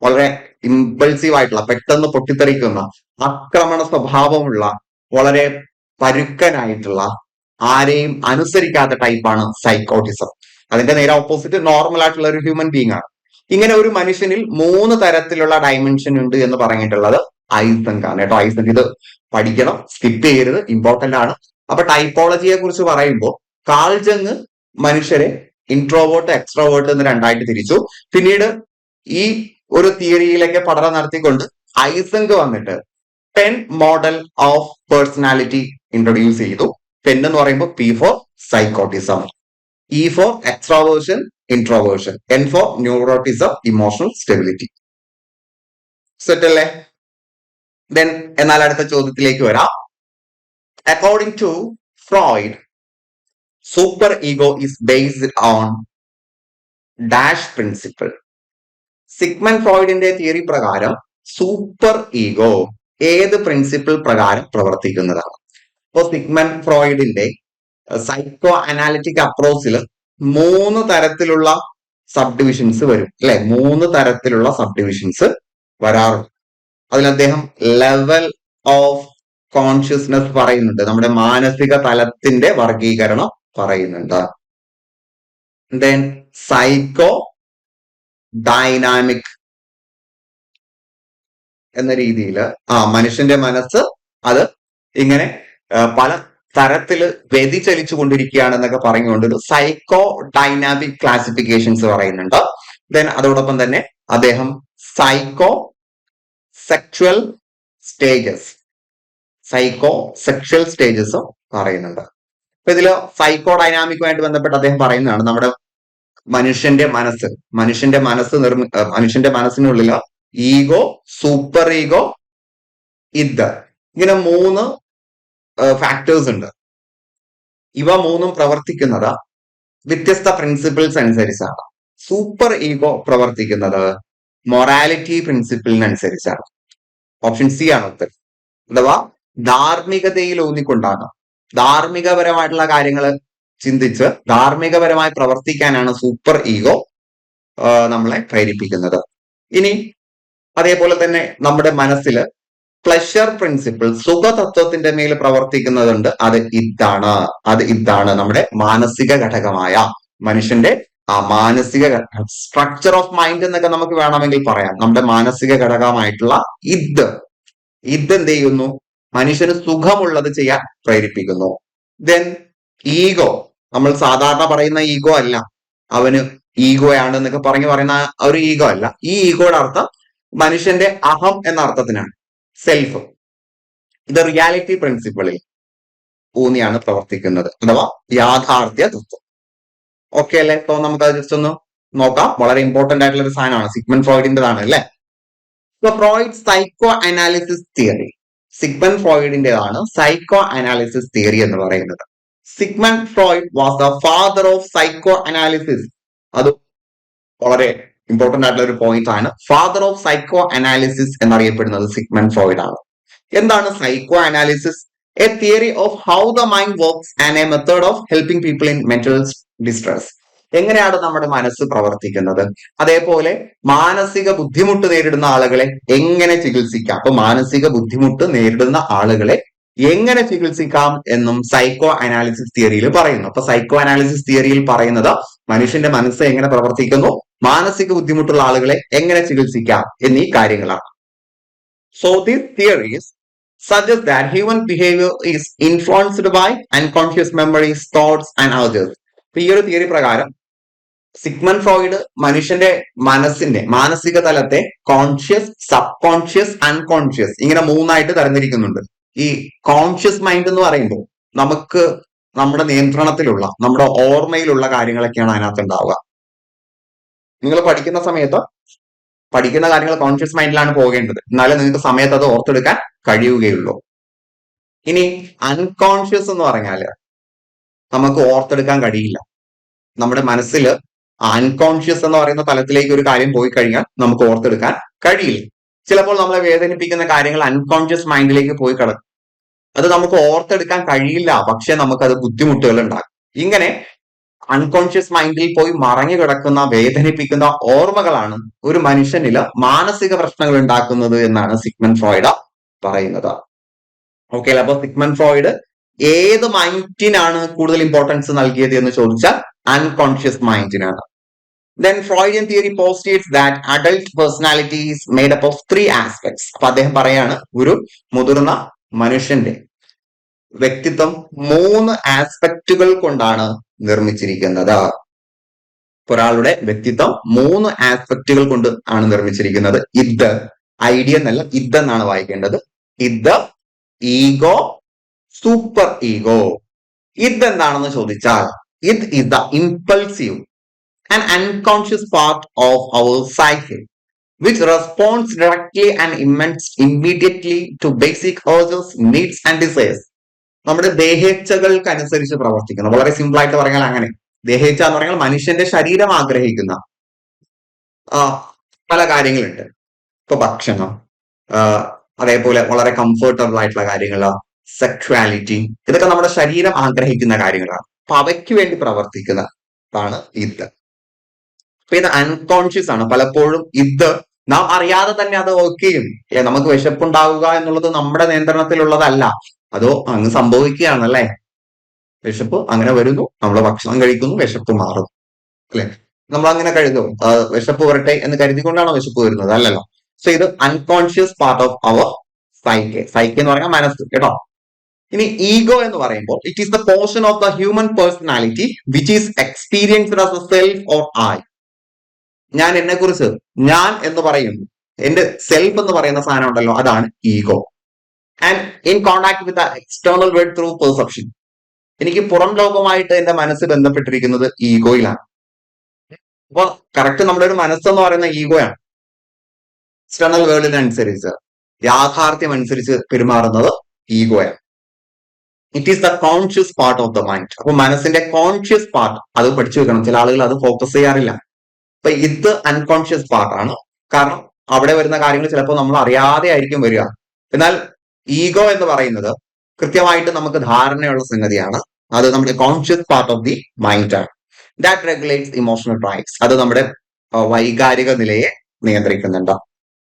വളരെ ഇമ്പൾസീവ് ആയിട്ടുള്ള, പെട്ടെന്ന് പൊട്ടിത്തെറിക്കുന്ന, ആക്രമണ സ്വഭാവമുള്ള, വളരെ പരുക്കനായിട്ടുള്ള, ആരെയും അനുസരിക്കാത്ത ടൈപ്പാണ് സൈക്കോട്ടിസം. അതിന്റെ നേരെ ഓപ്പോസിറ്റ് നോർമൽ ആയിട്ടുള്ള ഒരു ഹ്യൂമൻ ബീങ് ആണ്. ഇങ്ങനെ ഒരു മനുഷ്യനിൽ 3 തരത്തിലുള്ള ഡയമെൻഷൻ ഉണ്ട് എന്ന് പറഞ്ഞിട്ടുള്ളത് ഐസങ്ക് ആണ് കേട്ടോ. ഐസങ്ക് ഇത് പഠിക്കണം, സ്കിപ്പ് ചെയ്യരുത്, ഇമ്പോർട്ടന്റ് ആണ്. അപ്പൊ ടൈപ്പോളജിയെ കുറിച്ച് പറയുമ്പോൾ കാൾ ജങ് മനുഷ്യരെ ഇൻട്രോവേർട്ട് എക്സ്ട്രോവേർട്ട് എന്ന് രണ്ടായിട്ട് തിരിച്ചു. പിന്നീട് ഈ ഒരു തിയറിയിലേക്ക് പഠനം നടത്തിക്കൊണ്ട് ഐസങ്ക് വന്നിട്ട് PEN model of personality introduce ചെയ്തു. പെൻ എന്ന് പറയുമ്പോൾ P for psychoticism, E for extroversion introversion, N for neuroticism emotional stability. Set അല്ലേ? ദെൻ എന്നാൽ അടുത്ത ചോദ്യത്തിലേക്ക് വരാം. According to Freud, super ego is based on dash principle. Sigmund ഫ്രോയിഡിന്റെ theory പ്രകാരം സൂപ്പർ ഈഗോ ഏത് പ്രിൻസിപ്പിൾ പ്രകാരം പ്രവർത്തിക്കുന്നതാണ്? അപ്പോൾ സിഗ്മണ്ട് ഫ്രോയിഡിന്റെ സൈക്കോ അനാലിറ്റിക് അപ്രോച്ചിൽ 3 തരത്തിലുള്ള സബ് ഡിവിഷൻസ് വരും അല്ലെ? 3 തരത്തിലുള്ള സബ് ഡിവിഷൻസ് വരാറുണ്ട്. അതിൽ അദ്ദേഹം ലെവൽ ഓഫ് കോൺഷ്യസ്നെസ് പറയുന്നുണ്ട്, നമ്മുടെ മാനസിക തലത്തിന്റെ വർഗീകരണം പറയുന്നുണ്ട്. ദെൻ സൈക്കോ ഡൈനാമിക് എന്ന രീതിയിൽ മനുഷ്യന്റെ മനസ്സ് അത് ഇങ്ങനെ പല തരത്തില് വ്യതിചലിച്ചു കൊണ്ടിരിക്കുകയാണെന്നൊക്കെ പറഞ്ഞുകൊണ്ട് ഒരു സൈക്കോ ഡൈനാമിക് ക്ലാസിഫിക്കേഷൻസ് പറയുന്നുണ്ട്. ദെൻ അതോടൊപ്പം തന്നെ അദ്ദേഹം സൈക്കോ സെക്ഷൽ സ്റ്റേജസും പറയുന്നുണ്ട്. അപ്പൊ ഇതില് സൈക്കോ ഡൈനാമിക്കുമായിട്ട് ബന്ധപ്പെട്ട് അദ്ദേഹം പറയുന്നതാണ് നമ്മുടെ മനുഷ്യന്റെ മനസ്സിനുള്ളിൽ ഈഗോ, സൂപ്പർ ഈഗോ, ഇത്, ഇങ്ങനെ 3 ഫാക്ടേഴ്സ് ഉണ്ട്. ഇവ 3ഉം പ്രവർത്തിക്കുന്നത് വ്യത്യസ്ത പ്രിൻസിപ്പിൾസ് അനുസരിച്ചാണ്. സൂപ്പർ ഈഗോ പ്രവർത്തിക്കുന്നത് മൊറാലിറ്റി പ്രിൻസിപ്പിളിനനുസരിച്ചാണ്. ഓപ്ഷൻ സി ആണ് ഉത്തരം. അഥവാ ധാർമ്മികതയിൽ ഊന്നിക്കൊണ്ടാണ്, ധാർമ്മികപരമായിട്ടുള്ള കാര്യങ്ങൾ ചിന്തിച്ച് ധാർമ്മികപരമായി പ്രവർത്തിക്കാനാണ് സൂപ്പർ ഈഗോ നമ്മളെ പ്രേരിപ്പിക്കുന്നത്. ഇനി അതേപോലെ തന്നെ നമ്മുടെ മനസ്സിൽ പ്ലഷർ പ്രിൻസിപ്പിൾ, സുഖതത്വത്തിന്റെ മേൽ പ്രവർത്തിക്കുന്നതുണ്ട്. അത് ഇതാണ് നമ്മുടെ മാനസിക ഘടകമായ മനുഷ്യന്റെ മാനസിക സ്ട്രക്ചർ ഓഫ് മൈൻഡ് എന്നൊക്കെ നമുക്ക് വേണമെങ്കിൽ പറയാം. നമ്മുടെ മാനസിക ഘടകമായിട്ടുള്ള ഇത് എന്ത് ചെയ്യുന്നു? മനുഷ്യന് സുഖമുള്ളത് ചെയ്യാൻ പ്രേരിപ്പിക്കുന്നു. ദെൻ ഈഗോ, നമ്മൾ സാധാരണ പറയുന്ന ഈഗോ അല്ല, അവന് ഈഗോയാണ് എന്നൊക്കെ പറയുന്ന ഒരു ഈഗോ അല്ല. ഈ ഈഗോയുടെ അർത്ഥം മനുഷ്യന്റെ അഹം എന്ന അർത്ഥത്തിനാണ്, സെൽഫ്. ഇത് റിയാലിറ്റി പ്രിൻസിപ്പിളിൽ ഊന്നിയാണ് പ്രവർത്തിക്കുന്നത്, അഥവാ യാഥാർത്ഥ്യ തത്വം. ഓക്കെ അല്ലെ? സോ നമുക്ക് അത് ജസ്റ്റ് ഒന്ന് നോക്കാം. വളരെ ഇമ്പോർട്ടന്റ് ആയിട്ടുള്ള ഒരു സാധനമാണ്, സിഗ്മണ്ട് ഫ്രോയിഡിന്റെതാണ് അല്ലെ? So Freud psycho analysis theory, Sigmund ഫ്രോയിഡിന്റെതാണ് സൈക്കോ അനാലിസിസ് തിയറി എന്ന് പറയുന്നത്. Sigmund Freud was the father of psycho analysis. അത് വളരെ ഇമ്പോർട്ടന്റ് ആയിട്ടുള്ള ഒരു പോയിന്റ് ആണ്. ഫാദർ ഓഫ് സൈക്കോ അനാലിസിസ് എന്നറിയപ്പെടുന്നത് സിഗ്മണ്ട് ഫ്രോയിഡ് ആണ്. എന്താണ് psycho analysis? A theory of how the mind works and a method of helping people in mental distress. എങ്ങനെയാണ് നമ്മുടെ മനസ്സ് പ്രവർത്തിക്കുന്നത്, അതേപോലെ മാനസിക ബുദ്ധിമുട്ട് നേരിടുന്ന ആളുകളെ എങ്ങനെ ചികിത്സിക്കാം, അപ്പൊ മാനസിക ബുദ്ധിമുട്ട് നേരിടുന്ന ആളുകളെ എങ്ങനെ ചികിത്സിക്കാം എന്നും സൈക്കോ അനാലിസിസ് തിയറിയിൽ പറയുന്നു. അപ്പൊ സൈക്കോ അനാലിസിസ് തിയറിയിൽ പറയുന്നത് മനുഷ്യന്റെ മനസ്സ് എങ്ങനെ പ്രവർത്തിക്കുന്നു, മാനസിക ബുദ്ധിമുട്ടുള്ള ആളുകളെ എങ്ങനെ ചികിത്സിക്കാം എന്നീ കാര്യങ്ങളാണ്. So these theories suggest that human behavior is influenced by unconscious memories, thoughts and urges. ഈ ഒരു തിയറി പ്രകാരം സിഗ്മണ്ട് ഫ്രോയിഡ് മനുഷ്യന്റെ മനസ്സിന്റെ മാനസിക തലത്തെ കോൺഷ്യസ്, സബ് കോൺഷ്യസ്, അൺകോൺഷ്യസ് ഇങ്ങനെ 3ആയിട്ട് തരംതിരിക്കുന്നുണ്ട്. ഈ കോൺഷ്യസ് മൈൻഡ് എന്ന് പറയുമ്പോൾ നമുക്ക് നമ്മുടെ നിയന്ത്രണത്തിലുള്ള, നമ്മുടെ ഓർമ്മയിലുള്ള കാര്യങ്ങളൊക്കെയാണ് അതിനകത്ത് ഉണ്ടാവുക. നിങ്ങൾ പഠിക്കുന്ന സമയത്ത് പഠിക്കുന്ന കാര്യങ്ങൾ കോൺഷ്യസ് മൈൻഡിലാണ് പോകേണ്ടത്, എന്നാലേ നിങ്ങൾക്ക് സമയത്ത് അത് ഓർത്തെടുക്കാൻ കഴിയുകയുള്ളൂ. ഇനി അൺകോൺഷ്യസ് എന്ന് പറഞ്ഞാല് നമുക്ക് ഓർത്തെടുക്കാൻ കഴിയില്ല. നമ്മുടെ മനസ്സിൽ അൺകോൺഷ്യസ് എന്ന് പറയുന്ന തലത്തിലേക്ക് ഒരു കാര്യം പോയി കഴിഞ്ഞാൽ നമുക്ക് ഓർത്തെടുക്കാൻ കഴിയില്ല. ചിലപ്പോൾ നമ്മളെ വേദനിപ്പിക്കുന്ന കാര്യങ്ങൾ അൺകോൺഷ്യസ് മൈൻഡിലേക്ക് പോയി കിടക്കും. അത് നമുക്ക് ഓർത്തെടുക്കാൻ കഴിയില്ല, പക്ഷെ നമുക്കത് ബുദ്ധിമുട്ടുകൾ ഉണ്ടാക്കും. ഇങ്ങനെ അൺകോൺഷ്യസ് മൈൻഡിൽ പോയി മറഞ്ഞു കിടക്കുന്ന വേദനിപ്പിക്കുന്ന ഓർമ്മകളാണ് ഒരു മനുഷ്യനില് മാനസിക പ്രശ്നങ്ങൾ ഉണ്ടാക്കുന്നത് എന്നാണ് സിഗ്മണ്ട് ഫ്രോയിഡ് പറയുന്നത്. ഓക്കെ, അപ്പൊ സിഗ്മണ്ട് ഫ്രോയിഡ് ഏത് മൈൻഡിനാണ് കൂടുതൽ ഇമ്പോർട്ടൻസ് നൽകിയത് എന്ന് ചോദിച്ചാൽ unconscious മൈൻഡിനാണ്. Then Freudian theory postulates that adult personality is made up of 3 aspects. അപ്പൊ അദ്ദേഹം പറയാണ് ഒരു മുതിർന്ന മനുഷ്യന്റെ വ്യക്തിത്വം 3 ആസ്പെക്റ്റുകൾ കൊണ്ടാണ് നിർമ്മിച്ചിരിക്കുന്നത്. ഒരാളുടെ വ്യക്തിത്വം 3 ആസ്പെക്റ്റുകൾ കൊണ്ട് ആണ് നിർമ്മിച്ചിരിക്കുന്നത്. ഇത് ഐഡിയ എന്നല്ല, ഇതെന്നാണ് വായിക്കേണ്ടത്. ഇത്, ഈഗോ, സൂപ്പർ ഈഗോ. ഇതെന്താണെന്ന് ചോദിച്ചാൽ ഇത് is the impulsive an unconscious part of our psyche which responds directly and immediately to basic urges, needs and desires. നമ്മുടെ ദേഹേച്ഛകൾക്ക് അനുസരിച്ച് പ്രവർത്തിക്കുന്ന, വളരെ സിമ്പിൾ ആയിട്ട് പറഞ്ഞാൽ അങ്ങനെ, ദേഹേച്ഛ എന്ന് പറഞ്ഞാൽ മനുഷ്യന്റെ ശരീരം ആഗ്രഹിക്കുന്ന പല കാര്യങ്ങളുണ്ട്. ഇപ്പൊ ഭക്ഷണം, അതേപോലെ വളരെ കംഫർട്ടബിൾ ആയിട്ടുള്ള കാര്യങ്ങൾ, സെക്ഷുവാലിറ്റി, ഇതൊക്കെ നമ്മുടെ ശരീരം ആഗ്രഹിക്കുന്ന കാര്യങ്ങളാണ്. അപ്പൊ അവയ്ക്ക് വേണ്ടി പ്രവർത്തിക്കുന്നതാണ് ഇത്. അപ്പൊ ഇത് അൺകോൺഷ്യസ് ആണ്. പലപ്പോഴും ഇത് നാം അറിയാതെ തന്നെ അത് ഓക്കെയും നമുക്ക് വിശപ്പുണ്ടാവുക എന്നുള്ളത് നമ്മുടെ നിയന്ത്രണത്തിലുള്ളതല്ല, അതോ അങ്ങ് സംഭവിക്കുകയാണല്ലേ. വിശപ്പ് അങ്ങനെ വരുന്നു, നമ്മൾ ഭക്ഷണം കഴിക്കുന്നു, വിശപ്പ് മാറുന്നു, അല്ലെ? നമ്മൾ അങ്ങനെ കരുതും വിശപ്പ് വരട്ടെ എന്ന് കരുതിക്കൊണ്ടാണോ വിശപ്പ് വരുന്നത്? അല്ലല്ലോ. സോ ഇത് അൺകോൺഷ്യസ് പാർട്ട് ഓഫ് അവർ സൈക്കെ. സൈക്കെ എന്ന് പറഞ്ഞാൽ മനസ്സ്, കേട്ടോ. ഇനി ഈഗോ എന്ന് പറയുമ്പോൾ it is the portion of the human personality which is experienced as A self or I. ഞാൻ എന്നെ കുറിച്ച്, ഞാൻ എന്ന് പറയുന്നു, എന്റെ സെൽഫ് എന്ന് പറയുന്ന സാധനം ഉണ്ടല്ലോ, അതാണ് ego. And in contact with the external world through perception. എനിക്ക് പുറം ലോകമായിട്ട് എന്റെ മനസ്സ് ബന്ധപ്പെട്ടിരിക്കുന്നത് ഈഗോയിലാണ്. അപ്പൊ കറക്റ്റ് നമ്മുടെ ഒരു മനസ്സെന്ന് പറയുന്ന ഈഗോയാണ്. എക്സ്റ്റേണൽ വേൾഡിനനുസരിച്ച്, യാഥാർത്ഥ്യം അനുസരിച്ച് പെരുമാറുന്നത് ഈഗോയാണ്. It is the conscious part of the mind. അപ്പൊ മനസ്സിന്റെ കോൺഷ്യസ് പാർട്ട് അത് പഠിച്ചു വെക്കണം. ചില ആളുകൾ അത് ഫോക്കസ് ചെയ്യാറില്ല. അപ്പൊ ഇത് അൺകോൺഷ്യസ് പാർട്ടാണ്. കാരണം അവിടെ വരുന്ന കാര്യങ്ങൾ ചിലപ്പോൾ നമ്മൾ അറിയാതെ ആയിരിക്കും വരിക. എന്നാൽ ഈഗോ എന്ന് പറയുന്നത് കൃത്യമായിട്ട് നമുക്ക് ധാരണയുള്ള സംഗതിയാണ്. അത് നമ്മുടെ conscious part of the mind ആണ്. That regulates emotional drives. അത് നമ്മുടെ വൈകാരിക നിലയെ നിയന്ത്രിക്കുന്നുണ്ട്.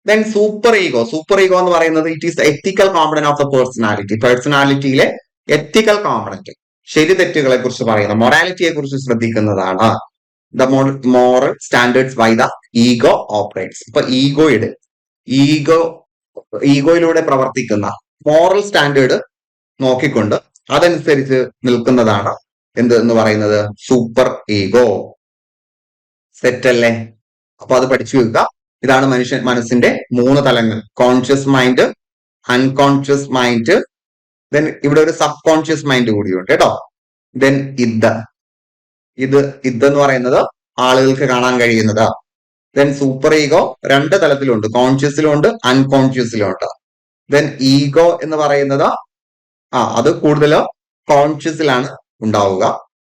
Then super ego. Super ego എന്ന് പറയുന്നത് it is ethical component of the personality. പേഴ്സണാലിറ്റിയിലെ എത്തിക്കൽ കോമ്പണന്റ്, ശരി തെറ്റുകളെ കുറിച്ച് പറയുന്ന, മൊറാലിറ്റിയെ കുറിച്ച് ശ്രദ്ധിക്കുന്നതാണ്. The moral standards by the ego operates. ഇപ്പൊ ഈഗോയിലൂടെ പ്രവർത്തിക്കുന്ന മോറൽ സ്റ്റാൻഡേർഡ് നോക്കിക്കൊണ്ട് അതനുസരിച്ച് നിൽക്കുന്നതാണ് എന്ത് എന്ന് പറയുന്നത്? Super ego. സെറ്റ് അല്ലേ? അപ്പൊ അത് പഠിച്ചു വെക്കുക. ഇതാണ് മനസ്സിന്റെ 3 തലങ്ങൾ: conscious mind, unconscious mind, then ഇവിടെ ഒരു സബ് കോൺഷ്യസ് മൈൻഡ് കൂടിയുണ്ട്, കേട്ടോ. ദെൻ ഇതെന്ന് പറയുന്നത് ആളുകൾക്ക് കാണാൻ കഴിയുന്നത്. ദെൻ സൂപ്പർ ഈഗോ 2 തലത്തിലുണ്ട്, കോൺഷ്യസിലും ഉണ്ട്, അൺകോൺഷ്യസിലും ഉണ്ട്. ദെൻ ഈഗോ എന്ന് പറയുന്നത് അത് കൂടുതൽ കോൺഷ്യസിലാണ് ഉണ്ടാവുക.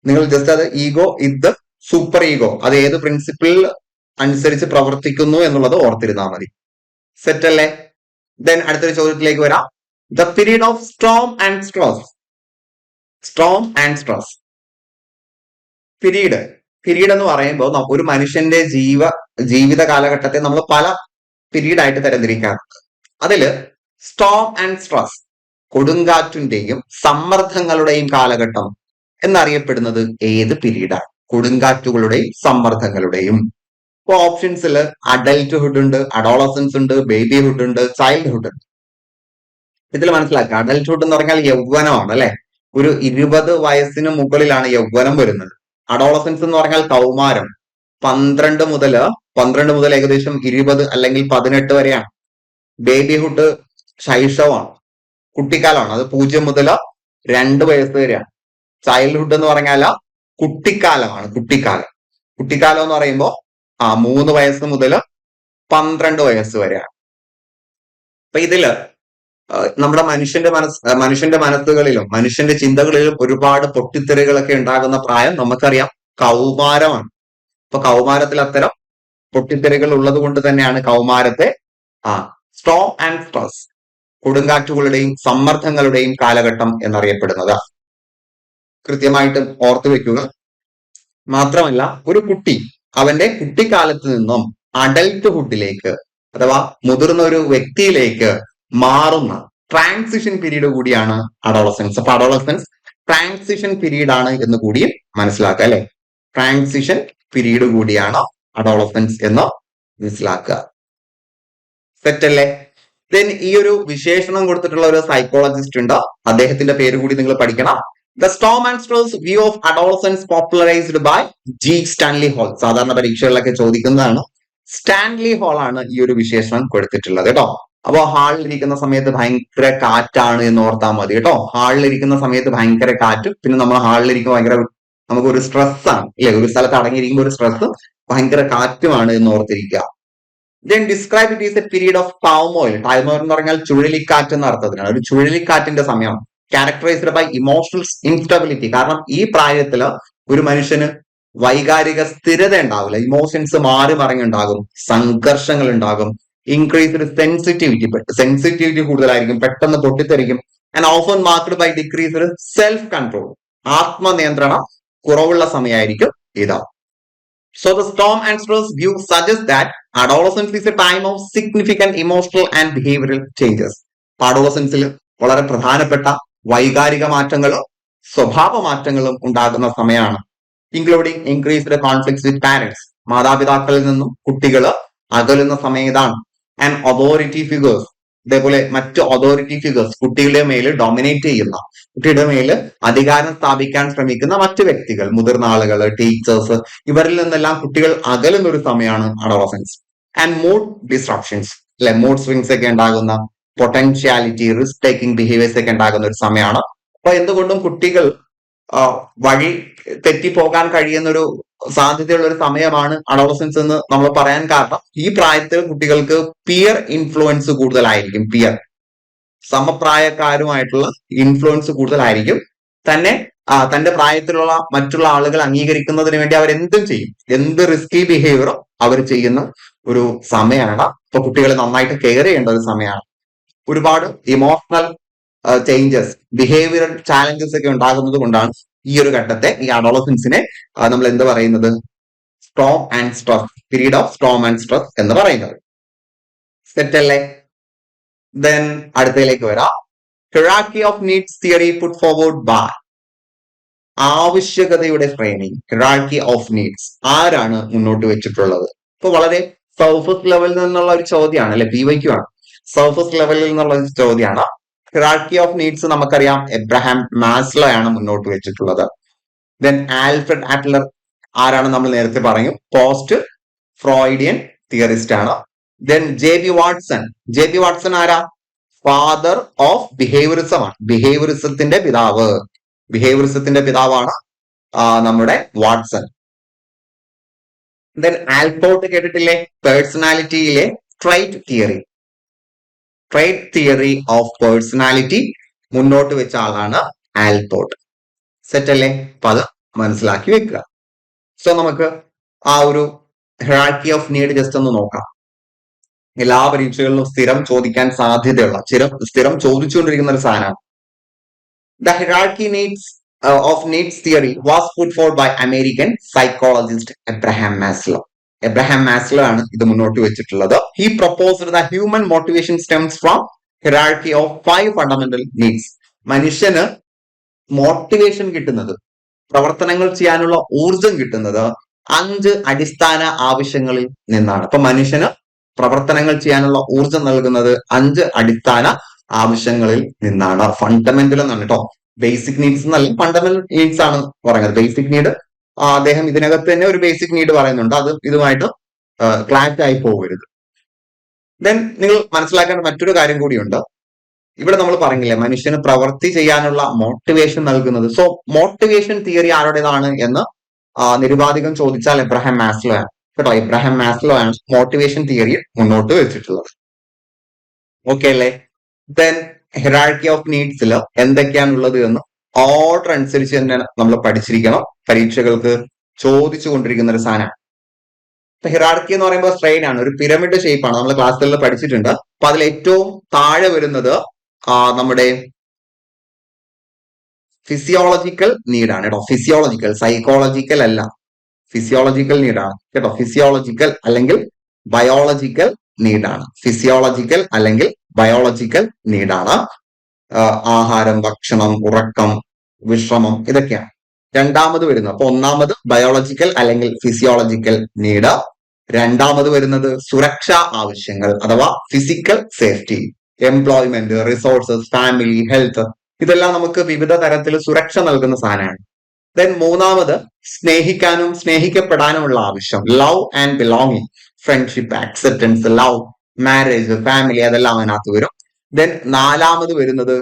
നിങ്ങൾ ജസ്റ്റ് അത് ഈഗോ, ഇത് സൂപ്പർ ഈഗോ, അത് ഏത് പ്രിൻസിപ്പിൾ അനുസരിച്ച് പ്രവർത്തിക്കുന്നു എന്നുള്ളത് ഓർത്തിരുന്നാൽ മതി. സെറ്റ് അല്ലേ? ദെൻ അടുത്തൊരു ചോദ്യത്തിലേക്ക് വരാം. The period of storm and stress. Storm and stress. Period എന്ന് പറയുമ്പോൾ ഒരു മനുഷ്യന്റെ ജീവിത കാലഘട്ടത്തെ നമ്മൾ പല പീരീഡ് ആയിട്ട് തരംതിരിക്കാറുണ്ട്. അതില് സ്റ്റോം ആൻഡ് സ്ട്രെസ്, കൊടുങ്കാറ്റിന്റെയും സമ്മർദ്ദങ്ങളുടെയും കാലഘട്ടം എന്നറിയപ്പെടുന്നത് ഏത് പീരീഡാണ്? കൊടുങ്കാറ്റുകളുടെയും സമ്മർദ്ദങ്ങളുടെയും. ഇപ്പൊ ഓപ്ഷൻസിൽ അഡൽട്ട്ഹുഡ് ഉണ്ട്, അഡോളസൻസ് ഉണ്ട്, ബേബിഹുഡ് ഉണ്ട്, ചൈൽഡ്ഹുഡ് ഉണ്ട്. ഇതിൽ മനസ്സിലാക്കുക, അഡൽട്ട്ഹുഡ് എന്ന് പറഞ്ഞാൽ യൗവനമാണ്, അല്ലെ? ഒരു 20 വയസ്സിന് മുകളിലാണ് യൗവനം വരുന്നത്. അഡോളസൻസ് എന്ന് പറഞ്ഞാൽ കൗമാരം, 12 മുതൽ ഏകദേശം 20 അല്ലെങ്കിൽ 18 വരെയാണ്. ബേബിഹുഡ് ശൈശവമാണ്, കുട്ടിക്കാലമാണ്. അത് 0 മുതൽ 2 വയസ്സ് വരെയാണ്. ചൈൽഡ്ഹുഡ് എന്ന് പറഞ്ഞാൽ കുട്ടിക്കാലമാണ്. കുട്ടിക്കാലം എന്ന് പറയുമ്പോൾ 3 വയസ്സ് മുതൽ 12 വയസ്സ് വരെയാണ്. അപ്പൊ ഇതില് നമ്മുടെ മനുഷ്യന്റെ മനസ്സുകളിലും മനുഷ്യന്റെ ചിന്തകളിലും ഒരുപാട് പൊട്ടിത്തെറികളൊക്കെ ഉണ്ടാകുന്ന പ്രായം നമുക്കറിയാം കൗമാരമാണ്. അപ്പൊ കൗമാരത്തിൽ അത്തരം പൊട്ടിത്തെറികൾ ഉള്ളത് കൊണ്ട് തന്നെയാണ് കൗമാരത്തെ സ്റ്റോം ആൻഡ് സ്ട്രെസ്, കൊടുങ്കാറ്റുകളുടെയും സമ്മർദ്ദങ്ങളുടെയും കാലഘട്ടം എന്നറിയപ്പെടുന്നത്. കൃത്യമായിട്ട് ഓർത്തു വെക്കുക. മാത്രമല്ല, ഒരു കുട്ടി അവന്റെ കുട്ടിക്കാലത്ത് നിന്നും അഡൽട്ട്ഹുഡിലേക്ക് അഥവാ മുതിർന്ന ഒരു വ്യക്തിയിലേക്ക് മാറുന്ന ട്രാൻസിഷൻ പീരീഡ് കൂടിയാണ് അഡോളസൻസ്. അപ്പൊ അഡോളസൻസ് ട്രാൻസിഷൻ പീരീഡ് ആണ് എന്ന് കൂടി മനസ്സിലാക്കുക, അല്ലെ? ട്രാൻസിഷൻ പീരീഡ് കൂടിയാണ് അഡോളസൻസ് എന്ന് മനസ്സിലാക്കുക. സെറ്റ് അല്ലേ? ദെൻ ഈ ഒരു വിശേഷണം കൊടുത്തിട്ടുള്ള ഒരു സൈക്കോളജിസ്റ്റ് ഉണ്ട്, അദ്ദേഹത്തിന്റെ പേര് കൂടി നിങ്ങൾ പഠിക്കണം. The storm and stress view of adolescence popularized by G. Stanley Hall. സാധാരണ പരീക്ഷകളിലൊക്കെ ചോദിക്കുന്നതാണ്. സ്റ്റാൻലി ഹോൾ ആണ് ഈ ഒരു വിശേഷണം കൊടുത്തിട്ടുള്ളത് കേട്ടോ. അപ്പൊ ഹാളിലിരിക്കുന്ന സമയത്ത് ഭയങ്കര കാറ്റാണ് എന്ന് ഓർത്താൽ മതി കേട്ടോ. ഹാളിലിരിക്കുന്ന സമയത്ത് ഭയങ്കര കാറ്റും, പിന്നെ നമ്മൾ ഹാളിലിരിക്കുമ്പോൾ ഭയങ്കര നമുക്കൊരു സ്ട്രെസ് ആണ്, അല്ലെ? ഒരു സ്ഥലത്ത് അടങ്ങിയിരിക്കുമ്പോൾ ഒരു സ്ട്രെസ്സും ഭയങ്കര കാറ്റുമാണ് എന്ന് ഓർത്തിരിക്കുക. Then describe it as a period of turmoil. Turmoil എന്ന് പറഞ്ഞാൽ ചുഴലിക്കാറ്റ് എന്ന അർത്ഥത്തിനാണ്. ഒരു ചുഴലിക്കാറ്റിന്റെ സമയം. Characterized by emotional instability. കാരണം ഈ പ്രായത്തില് ഒരു മനുഷ്യന് വൈകാരിക സ്ഥിരത ഉണ്ടാവില്ല, ഇമോഷൻസ് മാറി മറിഞ്ഞുണ്ടാകും, സംഘർഷങ്ങൾ ഉണ്ടാകും, ഇൻക്രീസ്ഡ് സെൻസിറ്റിവിറ്റി കൂടുതലായിരിക്കും, പെട്ടെന്ന് പൊട്ടിത്തെറിക്കും. And often marked by decreased self control. ആത്മനിയന്ത്രണം കുറവുള്ള സമയമായിരിക്കും ഇത്. So the storm and stress view suggests that adolescence is a time of significant emotional and behavioral changes. അഡോളസൻസിൽ വളരെ പ്രധാനപ്പെട്ട വൈകാരിക മാറ്റങ്ങളും സ്വഭാവ മാറ്റങ്ങളും ഉണ്ടാകുന്ന സമയമാണ്. ഇൻക്ലൂഡിങ് ഇൻക്രീസ്ഡ് കോൺഫ്ലിക്ട്സ് വിത്ത് പാരന്റ്സ്. മാതാപിതാക്കളിൽ നിന്നും കുട്ടികൾ അകലുന്ന സമയം ഇതാണ്. ആൻഡ് അതോറിറ്റി ഫിഗേഴ്സ്, ഇതേപോലെ മറ്റ് അതോറിറ്റി ഫിഗേഴ്സ്, കുട്ടികളുടെ മേൽ ഡൊമിനേറ്റ് ചെയ്യുന്ന, കുട്ടിയുടെ മേൽ അധികാരം സ്ഥാപിക്കാൻ ശ്രമിക്കുന്ന മറ്റു വ്യക്തികൾ, മുതിർന്ന ആളുകൾ, ടീച്ചേഴ്സ്, ഇവരിൽ നിന്നെല്ലാം കുട്ടികൾ അകലുന്ന ഒരു സമയമാണ് അഡോളസൻസ്. ആൻഡ് മൂഡ് ഡിസ്ട്രപ്ഷൻസ്, അല്ലെ? മൂഡ് സ്വിങ്സ് ഒക്കെ ഉണ്ടാകുന്ന, പൊട്ടൻഷ്യാലിറ്റി, റിസ്ക് ടേക്കിംഗ് ബിഹേവിയേഴ്സ് ഒക്കെ ഉണ്ടാകുന്ന ഒരു സമയമാണ്. അപ്പൊ എന്തുകൊണ്ടും കുട്ടികൾ വഴി തെറ്റിപ്പോകാൻ കഴിയുന്ന ഒരു സാധ്യതയുള്ള ഒരു സമയമാണ് അഡോളസൻസ് എന്ന് നമ്മൾ പറയാൻ കാരണം, ഈ പ്രായത്തിൽ കുട്ടികൾക്ക് പിയർ ഇൻഫ്ലുവൻസ് കൂടുതലായിരിക്കും. സമപ്രായക്കാരുമായിട്ടുള്ള ഇൻഫ്ലുവൻസ് കൂടുതലായിരിക്കും. തന്റെ പ്രായത്തിലുള്ള മറ്റുള്ള ആളുകൾ അംഗീകരിക്കുന്നതിന് വേണ്ടി അവർ എന്തും ചെയ്യും, എന്ത് റിസ്കി ബിഹേവിയറും അവർ ചെയ്യുന്ന ഒരു സമയമാണ്. അപ്പൊ കുട്ടികളെ നന്നായിട്ട് കെയർ ചെയ്യേണ്ട ഒരു സമയമാണ്. ഒരുപാട് ഇമോഷണൽ ചേഞ്ചസ്, ബിഹേവിയറൽ ചാലഞ്ചസ് ഒക്കെ ഉണ്ടാകുന്നത് കൊണ്ടാണ് ഈ ഒരു ഘട്ടത്തെ, ഈ അഡോളസൻസിനെ നമ്മൾ എന്ത് പറയുന്നത്? Storm and stress, period of storm and stress എന്ന് പറയുന്നത്. സെറ്റ് അല്ലേ? ദെൻ അടുത്തതിലേക്ക് വരാം. Hierarchy of needs theory put forward by. ആവശ്യകതയുടെ ശ്രേണി, ഹിറാർക്കി ഓഫ് നീഡ്സ്, ആരാണ് മുന്നോട്ട് വെച്ചിട്ടുള്ളത്? ഇപ്പൊ വളരെ സർഫസ് ലെവലിൽ നിന്നുള്ള ഒരു ചോദ്യമാണ്, അല്ലെ? PYQ ആണ്. സർഫസ് ലെവലിൽ നിന്നുള്ള ഒരു ചോദ്യമാണ്. ഹിറാർക്കി ഓഫ് നീഡ്സ് നമുക്കറിയാം എബ്രഹാം മാസ്ലോ ആണ് മുന്നോട്ട് വെച്ചിട്ടുള്ളത്. ദെൻ ആൽഫ്രഡ് അഡ്ലർ ആരാണ്? നമ്മൾ നേരത്തെ പറയും, പോസ്റ്റ് ഫ്രോയിഡിയൻ തിയറിസ്റ്റ് ആണ്. ദെൻ JB വാട്സൺ ആരാ? ഫാദർ ഓഫ് ബിഹേവിയറിസം ആണ്. ബിഹേവിയറിസത്തിന്റെ പിതാവാണ് നമ്മുടെ വാട്സൺ. ദെൻ ആൽപോർട്ട് കേട്ടിട്ടില്ലേ? പേഴ്സണാലിറ്റിയിലെ ട്രൈറ്റ് തിയറി ഓഫ് പേഴ്സണാലിറ്റി മുന്നോട്ട് വെച്ച ആളാണ് ആൽപോർട്ട്. സെറ്റ് അല്ലേ? അപ്പൊ അത് മനസ്സിലാക്കി വെക്കുക. സോ നമുക്ക് ആ ഒരു ഹിറാർക്കി ഓഫ് നീഡ് ജസ്റ്റ് ഒന്ന് നോക്കാം. എല്ലാ പരീക്ഷകളിലും സ്ഥിരം ചോദിക്കാൻ സാധ്യതയുള്ള, സ്ഥിരം ചോദിച്ചുകൊണ്ടിരിക്കുന്ന ഒരു സാധനമാണ്. The hierarchy of needs theory was put forward by American psychologist Abraham Maslow ആണ് ഇത് മുന്നോട്ട് വെച്ചിട്ടുള്ളത്. He proposed the human motivation stems from hierarchy of 5 fundamental needs. മനുഷ്യന് മോട്ടിവേഷൻ കിട്ടുന്നത്, പ്രവർത്തനങ്ങൾ ചെയ്യാനുള്ള ഊർജം കിട്ടുന്നത് 5 അടിസ്ഥാന ആവശ്യങ്ങളിൽ നിന്നാണ്. അപ്പൊ മനുഷ്യന് പ്രവർത്തനങ്ങൾ ചെയ്യാനുള്ള ഊർജം നൽകുന്നത് 5 അടിസ്ഥാന ആവശ്യങ്ങളിൽ നിന്നാണ്. ഫണ്ടമെന്റൽ എന്നാണ് കേട്ടോ, ബേസിക് നീഡ്സ് എന്നല്ല, ഫണ്ടമെന്റൽ നീഡ്സ് ആണ് പറയുന്നത്. ബേസിക് നീഡ് അദ്ദേഹം ഇതിനകത്ത് തന്നെ ഒരു ബേസിക് നീഡ് പറയുന്നുണ്ട്, അത് ഇതുമായിട്ട് ക്ലാഷ് ആയി പോകരുത്. ദെൻ നിങ്ങൾ മനസ്സിലാക്കേണ്ട മറ്റൊരു കാര്യം കൂടിയുണ്ട്. ഇവിടെ നമ്മൾ പറഞ്ഞില്ലേ, മനുഷ്യന് പ്രവൃത്തി ചെയ്യാനുള്ള മോട്ടിവേഷൻ നൽകുന്നത്. സോ മോട്ടിവേഷൻ തിയറി ആരുടേതാണ് എന്ന് നിരുപാധികം ചോദിച്ചാൽ എബ്രഹാം മാസ്ലോ ആണ്. കേട്ടോ. ഇബ്രാഹിം മാസ്ലോ ആണ് മോട്ടിവേഷൻ തിയറി മുന്നോട്ട് വെച്ചിട്ടുള്ളത്. ഓക്കെ അല്ലേ? ദെൻ ഹെറാർക്കി ഓഫ് നീഡ്സിൽ എന്തൊക്കെയാണുള്ളത് എന്ന് ഓർഡർ അനുസരിച്ച് തന്നെ നമ്മൾ പഠിച്ചിരിക്കണം. പരീക്ഷകൾക്ക് ചോദിച്ചു കൊണ്ടിരിക്കുന്ന ഒരു സാധനമാണ്. ഇപ്പൊ ഹിറാർക്കി എന്ന് പറയുമ്പോൾ സ്ട്രെയിൻ ആണ്, ഒരു പിരമിഡ് ഷേപ്പ് ആണ്, നമ്മൾ ക്ലാസ്സുകളിൽ പഠിച്ചിട്ടുണ്ട്. അപ്പൊ അതിൽ ഏറ്റവും താഴെ വരുന്നത് നമ്മുടെ ഫിസിയോളജിക്കൽ നീഡാണ് കേട്ടോ. ഫിസിയോളജിക്കൽ, സൈക്കോളജിക്കൽ അല്ല, ഫിസിയോളജിക്കൽ നീഡാണ് കേട്ടോ. ഫിസിയോളജിക്കൽ അല്ലെങ്കിൽ ബയോളജിക്കൽ നീഡാണ്. ഫിസിയോളജിക്കൽ അല്ലെങ്കിൽ ബയോളജിക്കൽ നീഡാണ്. ആഹാരം, ഭക്ഷണം, ഉറക്കം, വിശ്രമം, ഇതൊക്കെയാണ് രണ്ടാമത് വരുന്നത്. അപ്പൊ ഒന്നാമത് ബയോളജിക്കൽ അല്ലെങ്കിൽ ഫിസിയോളജിക്കൽ നീഡ്. രണ്ടാമത് വരുന്നത് സുരക്ഷാ ആവശ്യങ്ങൾ അഥവാ physical safety, employment, resources, family, health, ഇതെല്ലാം നമുക്ക് വിവിധ തരത്തിൽ സുരക്ഷ നൽകുന്ന സാധനമാണ്. ദെൻ മൂന്നാമത് സ്നേഹിക്കാനും സ്നേഹിക്കപ്പെടാനുമുള്ള ആവശ്യം, love and belonging, friendship, acceptance, love, marriage, family, അതെല്ലാം അതിനകത്ത് വരും. ദെൻ നാലാമത് വരുന്നത്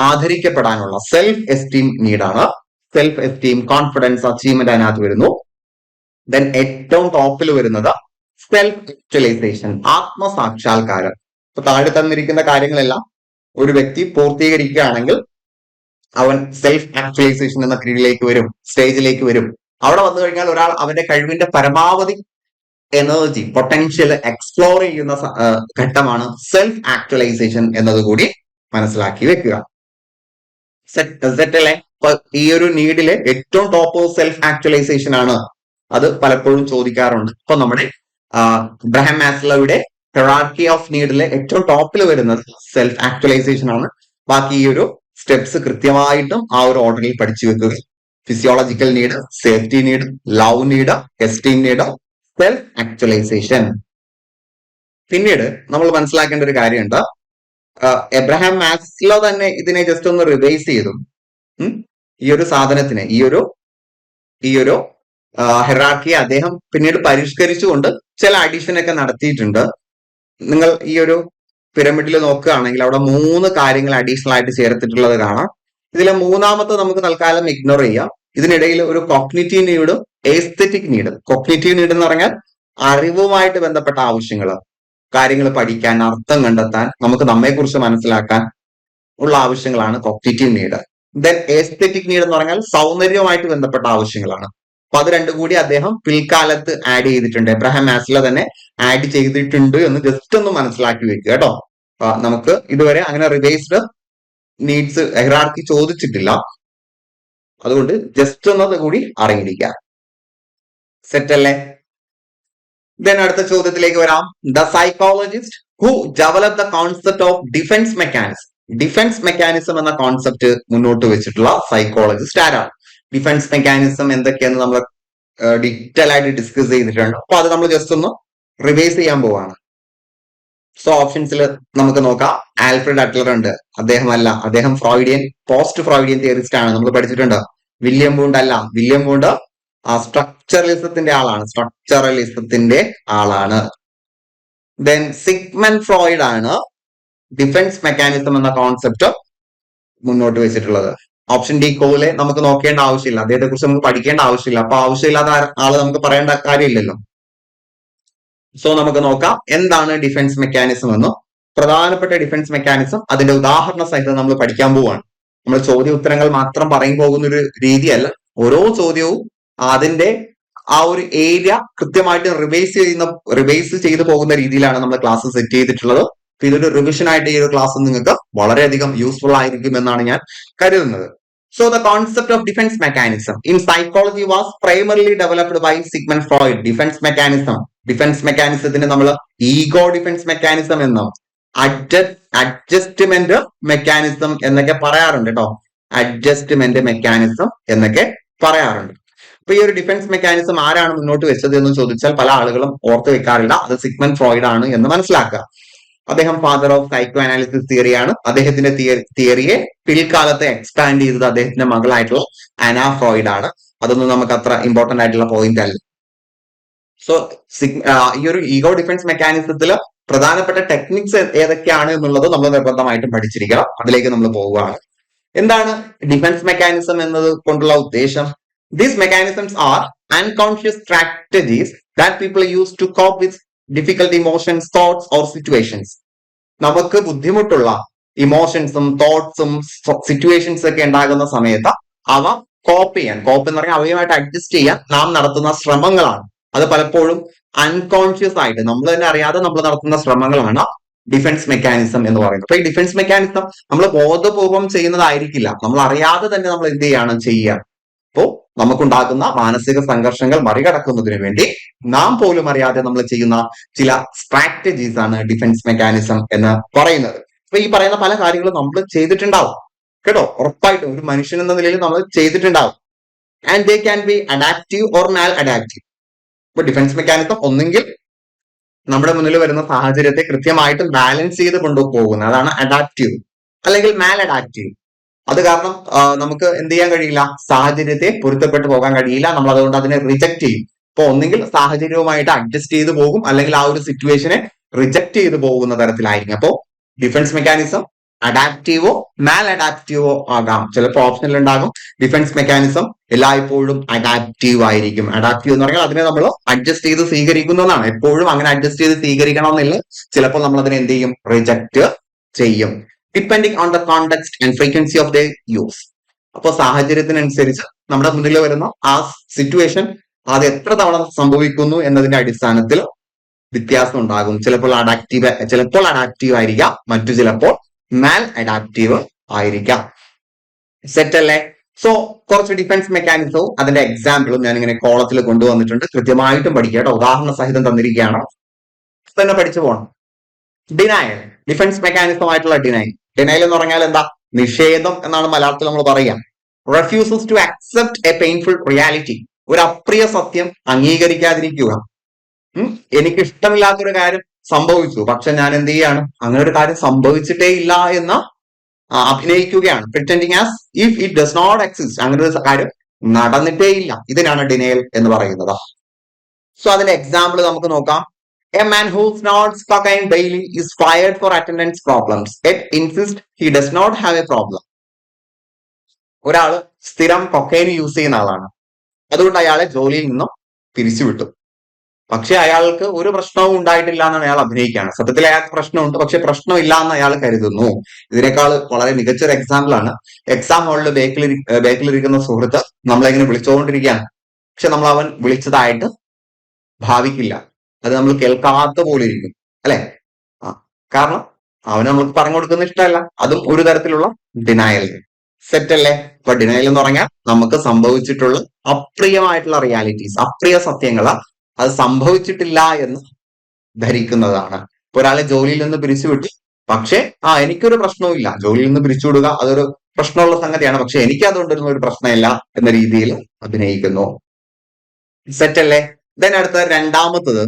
ആദരിക്കപ്പെടാനുള്ള സെൽഫ് എസ്റ്റീം നീഡാണ്. സെൽഫ് എസ്റ്റീം, കോൺഫിഡൻസ്, അച്ചീവ്മെന്റ് അതിനകത്ത് വരുന്നു. ദെൻ ഏറ്റവും ടോപ്പിൽ വരുന്നത് സെൽഫ് ആക്ച്വലൈസേഷൻ, ആത്മസാക്ഷാത്കാരം. ഇപ്പൊ താഴെ തന്നിരിക്കുന്ന കാര്യങ്ങളെല്ലാം ഒരു വ്യക്തി പൂർത്തീകരിക്കുകയാണെങ്കിൽ അവൻ സെൽഫ് ആക്ച്വലൈസേഷൻ എന്ന ക്രിയയിലേക്ക് വരും, സ്റ്റേജിലേക്ക് വരും. അവിടെ വന്നു കഴിഞ്ഞാൽ ഒരാൾ അവന്റെ കഴിവിന്റെ പരമാവധി എനർജി, പൊട്ടൻഷ്യൽ എക്സ്പ്ലോർ ചെയ്യുന്ന ഘട്ടമാണ് സെൽഫ് ആക്ച്വലൈസേഷൻ എന്നതുകൂടി മനസ്സിലാക്കി വെക്കുക. സെറ്റ് അല്ലേ? ഈ ഒരു നീഡിലെ ഏറ്റവും ടോപ്പ് സെൽഫ് ആക്ച്വലൈസേഷൻ ആണ്. അത് പലപ്പോഴും ചോദിക്കാറുണ്ട്. ഇപ്പൊ നമ്മുടെ ഇബ്രാഹിം മാസ്ലോയുടെ ഹെറാർക്കി ഓഫ് നീഡിലെ ഏറ്റവും ടോപ്പിൽ വരുന്നത് സെൽഫ് ആക്ച്വലൈസേഷൻ ആണ്. ബാക്കി ഈ ഒരു സ്റ്റെപ്സ് കൃത്യമായിട്ടും ആ ഒരു ഓർഡറിൽ പഠിച്ചു വെക്കുക. Physiological need, safety need, love need, esteem need, self actualization. പിന്നീട് നമ്മൾ മനസ്സിലാക്കേണ്ട ഒരു കാര്യമുണ്ട്. എബ്രഹാം മാസ്ലോ തന്നെ ഇതിനെ ജസ്റ്റ് ഒന്ന് റിവൈസ് ചെയ്തു. ഈ ഒരു സാധനത്തിന്, ഈ ഒരു ഹെറാർക്കിയെ അദ്ദേഹം പിന്നീട് പരിഷ്കരിച്ചുകൊണ്ട് ചില അഡീഷൻ ഒക്കെ നടത്തിയിട്ടുണ്ട്. നിങ്ങൾ ഈ ഒരു പിരമിഡിൽ നോക്കുകയാണെങ്കിൽ അവിടെ 3 കാര്യങ്ങൾ അഡീഷണൽ ആയിട്ട് ചേർത്തിട്ടുള്ളത് കാണാം. ഇതിലെ മൂന്നാമത്തെ നമുക്ക് തൽക്കാലം ഇഗ്നോർ ചെയ്യാം. ഇതിനിടയിൽ ഒരു കോഗ്നിറ്റീവ് നീഡും എസ്തെറ്റിക് നീഡും. കോഗ്നിറ്റീവ് നീഡ് എന്ന് പറഞ്ഞാൽ അറിവുമായിട്ട് ബന്ധപ്പെട്ട ആവശ്യങ്ങൾ, കാര്യങ്ങൾ പഠിക്കാൻ, അർത്ഥം കണ്ടെത്താൻ, നമുക്ക് നമ്മെക്കുറിച്ച് മനസ്സിലാക്കാൻ ഉള്ള ആവശ്യങ്ങളാണ് cognitive need. Then aesthetic need എന്ന് പറഞ്ഞാൽ സൗന്ദര്യവുമായിട്ട് ബന്ധപ്പെട്ട ആവശ്യങ്ങളാണ്. അപ്പൊ അത് രണ്ടും കൂടി അദ്ദേഹം പിൽക്കാലത്ത് ആഡ് ചെയ്തിട്ടുണ്ട്. എബ്രഹാം മാസ്ലോ തന്നെ ആഡ് ചെയ്തിട്ടുണ്ട് എന്ന് ജസ്റ്റ് ഒന്ന് മനസ്സിലാക്കി വെക്കുക കേട്ടോ. നമുക്ക് ഇതുവരെ അങ്ങനെ റിവൈസ്ഡ് നീഡ്സ് ഹെറാർക്കി ചോദിച്ചിട്ടില്ല, അതുകൊണ്ട് ജസ്റ്റ് ഒന്നത് കൂടി അറിഞ്ഞിരിക്കുക. സെറ്റ് അല്ലേ? ദെൻ അടുത്ത ചോദ്യത്തിലേക്ക് വരാം. The psychologist who develop the concept of defence mechanism. Defence mechanism എന്ന കോൺസെപ്റ്റ് മുന്നോട്ട് വെച്ചിട്ടുള്ള സൈക്കോളജിസ്റ്റ് ആരാണ്? ഡിഫൻസ് മെക്കാനിസം എന്തൊക്കെയാന്ന് നമ്മൾ ഡീറ്റെയിൽ ആയിട്ട് ഡിസ്കസ് ചെയ്തിട്ടുണ്ട്. അപ്പൊ അത് നമ്മൾ ജസ്റ്റ് ഒന്ന് റിവൈസ് ചെയ്യാൻ പോവാണ്. സോ ഓപ്ഷൻസിൽ നമുക്ക് നോക്കാം. ആൽഫ്രഡ് അഡ്ലർ ഉണ്ട്, അദ്ദേഹം ഫ്രോയിഡിയൻ, പോസ്റ്റ് ഫ്രോയിഡിയൻ തിയറിസ്റ്റ് ആണ്, നമ്മൾ പഠിച്ചിട്ടുണ്ട്. വില്യം വൂണ്ട് അല്ല, വില്യം വൂണ്ട് സ്ട്രക്ചറലിസത്തിന്റെ ആളാണ്. ദെൻ സിഗ്മണ്ട് ഫ്രോയിഡ് ആണ് ഡിഫൻസ് മെക്കാനിസം എന്ന കോൺസെപ്റ്റ് മുന്നോട്ട് വെച്ചിട്ടുള്ളത്. ഓപ്ഷൻ ഡി കോലെ നമുക്ക് നോക്കേണ്ട ആവശ്യമില്ല, അദ്ദേഹത്തെ കുറിച്ച് നമുക്ക് പഠിക്കേണ്ട ആവശ്യമില്ല. അപ്പൊ ആവശ്യമില്ലാത്ത ആള് നമുക്ക് പറയേണ്ട കാര്യമില്ലല്ലോ. സോ നമുക്ക് നോക്കാം എന്താണ് ഡിഫൻസ് മെക്കാനിസം എന്നും. പ്രധാനപ്പെട്ട ഡിഫൻസ് മെക്കാനിസം അതിന്റെ ഉദാഹരണ സഹിതം നമ്മൾ പഠിക്കാൻ പോവാണ്. നമ്മൾ ചോദ്യ ഉത്തരങ്ങൾ മാത്രം പറയും പോകുന്ന ഒരു രീതിയല്ല. ഓരോ ചോദ്യവും അതിന്റെ ആ ഒരു ഏരിയ കൃത്യമായിട്ട് റിവൈസ് ചെയ്തു പോകുന്ന രീതിയിലാണ് നമ്മൾ ക്ലാസ് സെറ്റ് ചെയ്തിട്ടുള്ളത്. ഇതൊരു റിവിഷൻ ആയിട്ട് ഈ ഒരു ക്ലാസ് നിങ്ങൾക്ക് വളരെയധികം യൂസ്ഫുൾ ആയിരിക്കും എന്നാണ് ഞാൻ കരുതുന്നത്. So the concept of defense mechanism in psychology was primarily developed by Sigmund Freud. Defense mechanism നമ്മൾ ഈഗോ ഡിഫൻസ് മെക്കാനിസം എന്നും അഡ്ജസ്റ്റ്മെന്റ് മെക്കാനിസം എന്നൊക്കെ പറയാറുണ്ട് കേട്ടോ. അഡ്ജസ്റ്റ്മെന്റ് മെക്കാനിസം എന്നൊക്കെ പറയാറുണ്ട്. അപ്പൊ ഈ ഒരു ഡിഫൻസ് മെക്കാനിസം ആരാണ് മുന്നോട്ട് വെച്ചത് എന്ന് ചോദിച്ചാൽ പല ആളുകളും ഓർത്ത് വെക്കാറില്ല. അത് സിഗ്മണ്ട് ഫ്രോയിഡ് ആണ് എന്ന് മനസ്സിലാക്കുക. അദ്ദേഹം ഫാദർ ഓഫ് സൈക്കോ അനാലിസിസ് തിയറിയാണ്. അദ്ദേഹത്തിന്റെ തിയറിയെ പിൽക്കാലത്ത് എക്സ്പാൻഡ് ചെയ്തത് അദ്ദേഹത്തിന്റെ മകളായിട്ടുള്ള അന ഫ്രോയിഡ് ആണ്. അതൊന്നും നമുക്ക് അത്ര ഇമ്പോർട്ടന്റ് ആയിട്ടുള്ള പോയിന്റ് അല്ല. സോ ഈ ഒരു ഈഗോ ഡിഫൻസ് മെക്കാനിസത്തിൽ പ്രധാനപ്പെട്ട ടെക്നിക്സ് ഏതൊക്കെയാണ് എന്നുള്ളത് നമ്മൾ നിർബന്ധമായിട്ടും പഠിച്ചിരിക്കണം. അതിലേക്ക് നമ്മൾ പോവുകയാണ്. എന്താണ് ഡിഫൻസ് മെക്കാനിസം എന്നത് കൊണ്ടുള്ള ഉദ്ദേശം? These mechanisms are unconscious strategies that people use to cope with difficult emotions, thoughts, or situations. നമുക്ക് ബുദ്ധിമുട്ടുള്ള ഇമോഷൻസും തോട്ട്സും സിറ്റുവേഷൻസ് ഒക്കെ ഉണ്ടാകുന്ന സമയത്ത് അവ കോപ്പ് എന്ന് പറഞ്ഞാൽ അവയുമായിട്ട് അഡ്ജസ്റ്റ് ചെയ്യാൻ നാം നടത്തുന്ന ശ്രമങ്ങളാണ്. അത് പലപ്പോഴും അൺകോൺഷ്യസ് ആയിട്ട് നമ്മൾ തന്നെ അറിയാതെ നമ്മൾ നടത്തുന്ന ശ്രമങ്ങളാണ് ഡിഫൻസ് മെക്കാനിസം എന്ന് പറയുന്നത്. അപ്പൊ ഈ ഡിഫൻസ് മെക്കാനിസം നമ്മൾ ബോധപൂർവം ചെയ്യുന്നതായിരിക്കില്ല, നമ്മൾ അറിയാതെ തന്നെ നമ്മൾ എന്ത് ചെയ്യാണ് ചെയ്യുക. അപ്പോ നമുക്കുണ്ടാകുന്ന മാനസിക സംഘർഷങ്ങൾ മറികടക്കുന്നതിന് വേണ്ടി നാം പോലും അറിയാതെ നമ്മൾ ചെയ്യുന്ന ചില സ്ട്രാറ്റജീസ് ആണ് ഡിഫൻസ് മെക്കാനിസം എന്ന് പറയുന്നത്. അപ്പൊ ഈ പറയുന്ന പല കാര്യങ്ങളും നമ്മൾ ചെയ്തിട്ടുണ്ടാവും കേട്ടോ, ഉറപ്പായിട്ടും ഒരു മനുഷ്യൻ എന്ന നിലയിൽ നമ്മൾ ചെയ്തിട്ടുണ്ടാവും. And they can be adaptive or Mal adaptive. ഇപ്പൊ ഡിഫൻസ് മെക്കാനിസം ഒന്നെങ്കിൽ നമ്മുടെ മുന്നിൽ വരുന്ന സാഹചര്യത്തെ കൃത്യമായിട്ട് ബാലൻസ് ചെയ്ത് കൊണ്ടുപോകുന്നത്, അതാണ് അഡാപ്റ്റീവ്, അല്ലെങ്കിൽ മാൽ അഡാപ്റ്റീവ്. അത് കാരണം നമുക്ക് എന്ത് ചെയ്യാൻ കഴിയില്ല, സാഹചര്യത്തെ പൊരുത്തപ്പെട്ടു പോകാൻ കഴിയില്ല, നമ്മൾ അതുകൊണ്ട് അതിനെ റിജക്ട് ചെയ്യും. ഇപ്പൊ ഒന്നെങ്കിൽ സാഹചര്യവുമായിട്ട് അഡ്ജസ്റ്റ് ചെയ്ത് പോകും, അല്ലെങ്കിൽ ആ ഒരു സിറ്റുവേഷനെ റിജക്ട് ചെയ്ത് പോകുന്ന തരത്തിലായിരിക്കും. അപ്പോ ഡിഫൻസ് മെക്കാനിസം അഡാപ്റ്റീവോ മാൽ അഡാപ്റ്റീവോ ആകാം, ചിലപ്പോൾ ഓപ്ഷനിൽ ഉണ്ടാകും. ഡിഫൻസ് മെക്കാനിസം എല്ലായ്പ്പോഴും അഡാപ്റ്റീവ് ആയിരിക്കും. അഡാപ്റ്റീവ് എന്ന് പറഞ്ഞാൽ അതിനെ നമ്മൾ അഡ്ജസ്റ്റ് ചെയ്ത് സ്വീകരിക്കുന്നതാണ്. എപ്പോഴും അങ്ങനെ അഡ്ജസ്റ്റ് ചെയ്ത് സ്വീകരിക്കണമെന്നില്ല, ചിലപ്പോൾ നമ്മൾ അതിനെ എന്ത് ചെയ്യും, റിജക്ട് ചെയ്യും, depending on the context and frequency of the use. അപ്പോൾ സാഹചര്യത്തിനനുസരിച്ച് നമ്മുടെ മുന്നിൽ വരുന്ന ആ സിറ്റുവേഷൻ അത് എത്ര തവണ സംഭവിക്കുന്നു എന്നതിന്റെ അടിസ്ഥാനത്തിൽ വ്യത്യാസം ഉണ്ടാകും. ചിലപ്പോൾ അഡാപ്റ്റീവ് ആയിരിക്കാം, മറ്റു ചിലപ്പോൾ മാൽ അഡാപ്റ്റീവ് ആയിരിക്കാം. സെറ്റ് അല്ലേ? സോ കുറച്ച് ഡിഫൻസ് മെക്കാനിസവും അതിന്റെ എക്സാമ്പിളും ഞാൻ ഇങ്ങനെ കോളത്തിൽ കൊണ്ടുവന്നിട്ടുണ്ട്. കൃത്യമായിട്ടും പഠിക്കുക, ഉദാഹരണ സഹിതം തന്നിരിക്കുകയാണ്, തന്നെ പഠിച്ചു പോകണം. ഡിനയൽ, ഡിഫൻസ് മെക്കാനിസം ആയിട്ടുള്ള ഡിനയൽ. ഡിനയൽ എന്ന് പറഞ്ഞാൽ എന്താ? നിഷേധം എന്നാണ് മലയാളത്തിൽ നമ്മൾ പറയാം. Refuses to accept a painful reality. ഒരു അപ്രിയ സത്യം അംഗീകരിക്കാതിരിക്കുക. എനിക്ക് ഇഷ്ടമില്ലാത്തൊരു കാര്യം സംഭവിച്ചു, പക്ഷെ ഞാൻ എന്ത് ചെയ്യാണ്, അങ്ങനെ ഒരു കാര്യം സംഭവിച്ചിട്ടേ ഇല്ല എന്ന് അഭിനയിക്കുകയാണ്. Pretending as if it does not exist. അങ്ങനെ ഒരു കാര്യം നടന്നിട്ടേ ഇല്ല. ഇതിനാണ് ഡിനയൽ എന്ന് പറയുന്നത്. സോ അതിന്റെ എക്സാമ്പിൾ നമുക്ക് നോക്കാം. A man who snorts cocaine daily is fired for attendance problems, yet insists he does not have a problem. ഒരാള് സ്ഥിരം കൊക്കൈൻ യൂസ് ചെയ്യുന്ന ആളാണ്, അതുകൊണ്ട് അയാളെ ജോലിയിൽ നിന്നും പിരിച്ചുവിട്ടു. പക്ഷെ അയാൾക്ക് ഒരു പ്രശ്നവും ഉണ്ടായിട്ടില്ല എന്നാണ് അയാൾ അഭിനയിക്കുകയാണ്. സത്യത്തിൽ അയാൾക്ക് പ്രശ്നമുണ്ട്, പക്ഷെ പ്രശ്നമില്ല എന്ന് അയാൾ കരുതുന്നു. ഇതിനേക്കാൾ വളരെ മികച്ചൊരു എക്സാമ്പിൾ ആണ്, എക്സാം ഹാളിൽ ബേക്കിലിരിക്കുന്ന സുഹൃത്ത് നമ്മളെങ്ങനെ വിളിച്ചുകൊണ്ടിരിക്കുകയാണ്, പക്ഷെ നമ്മൾ അവൻ വിളിച്ചതായിട്ട് ഭാവിക്കില്ല, അത് നമ്മൾ കേൾക്കാത്ത പോലെ ഇരിക്കും അല്ലെ? കാരണം അവന് നമ്മൾക്ക് പറഞ്ഞു കൊടുക്കുന്ന ഇഷ്ടമല്ല. അതും ഒരു തരത്തിലുള്ള ഡിനയൽ. സെറ്റ് അല്ലേ? അപ്പൊ ഡിനയൽ എന്ന് പറഞ്ഞാൽ നമുക്ക് സംഭവിച്ചിട്ടുള്ള അപ്രിയമായിട്ടുള്ള റിയാലിറ്റീസ്, അപ്രിയ സത്യങ്ങള് അത് സംഭവിച്ചിട്ടില്ല എന്ന് ധരിക്കുന്നതാണ്. ഇപ്പൊ ഒരാളെ ജോലിയിൽ നിന്ന് പിരിച്ചുവിട്ടു, പക്ഷെ എനിക്കൊരു പ്രശ്നവും ഇല്ല, ജോലിയിൽ നിന്ന് പിരിച്ചുവിടുക അതൊരു പ്രശ്നമുള്ള സംഗതിയാണ്, പക്ഷെ എനിക്ക് അതുകൊണ്ടൊന്നും ഒരു പ്രശ്നമില്ല എന്ന രീതിയിൽ അഭിനയിക്കുന്നു. സെറ്റ് അല്ലേ? ദെൻ അടുത്ത രണ്ടാമത്തത്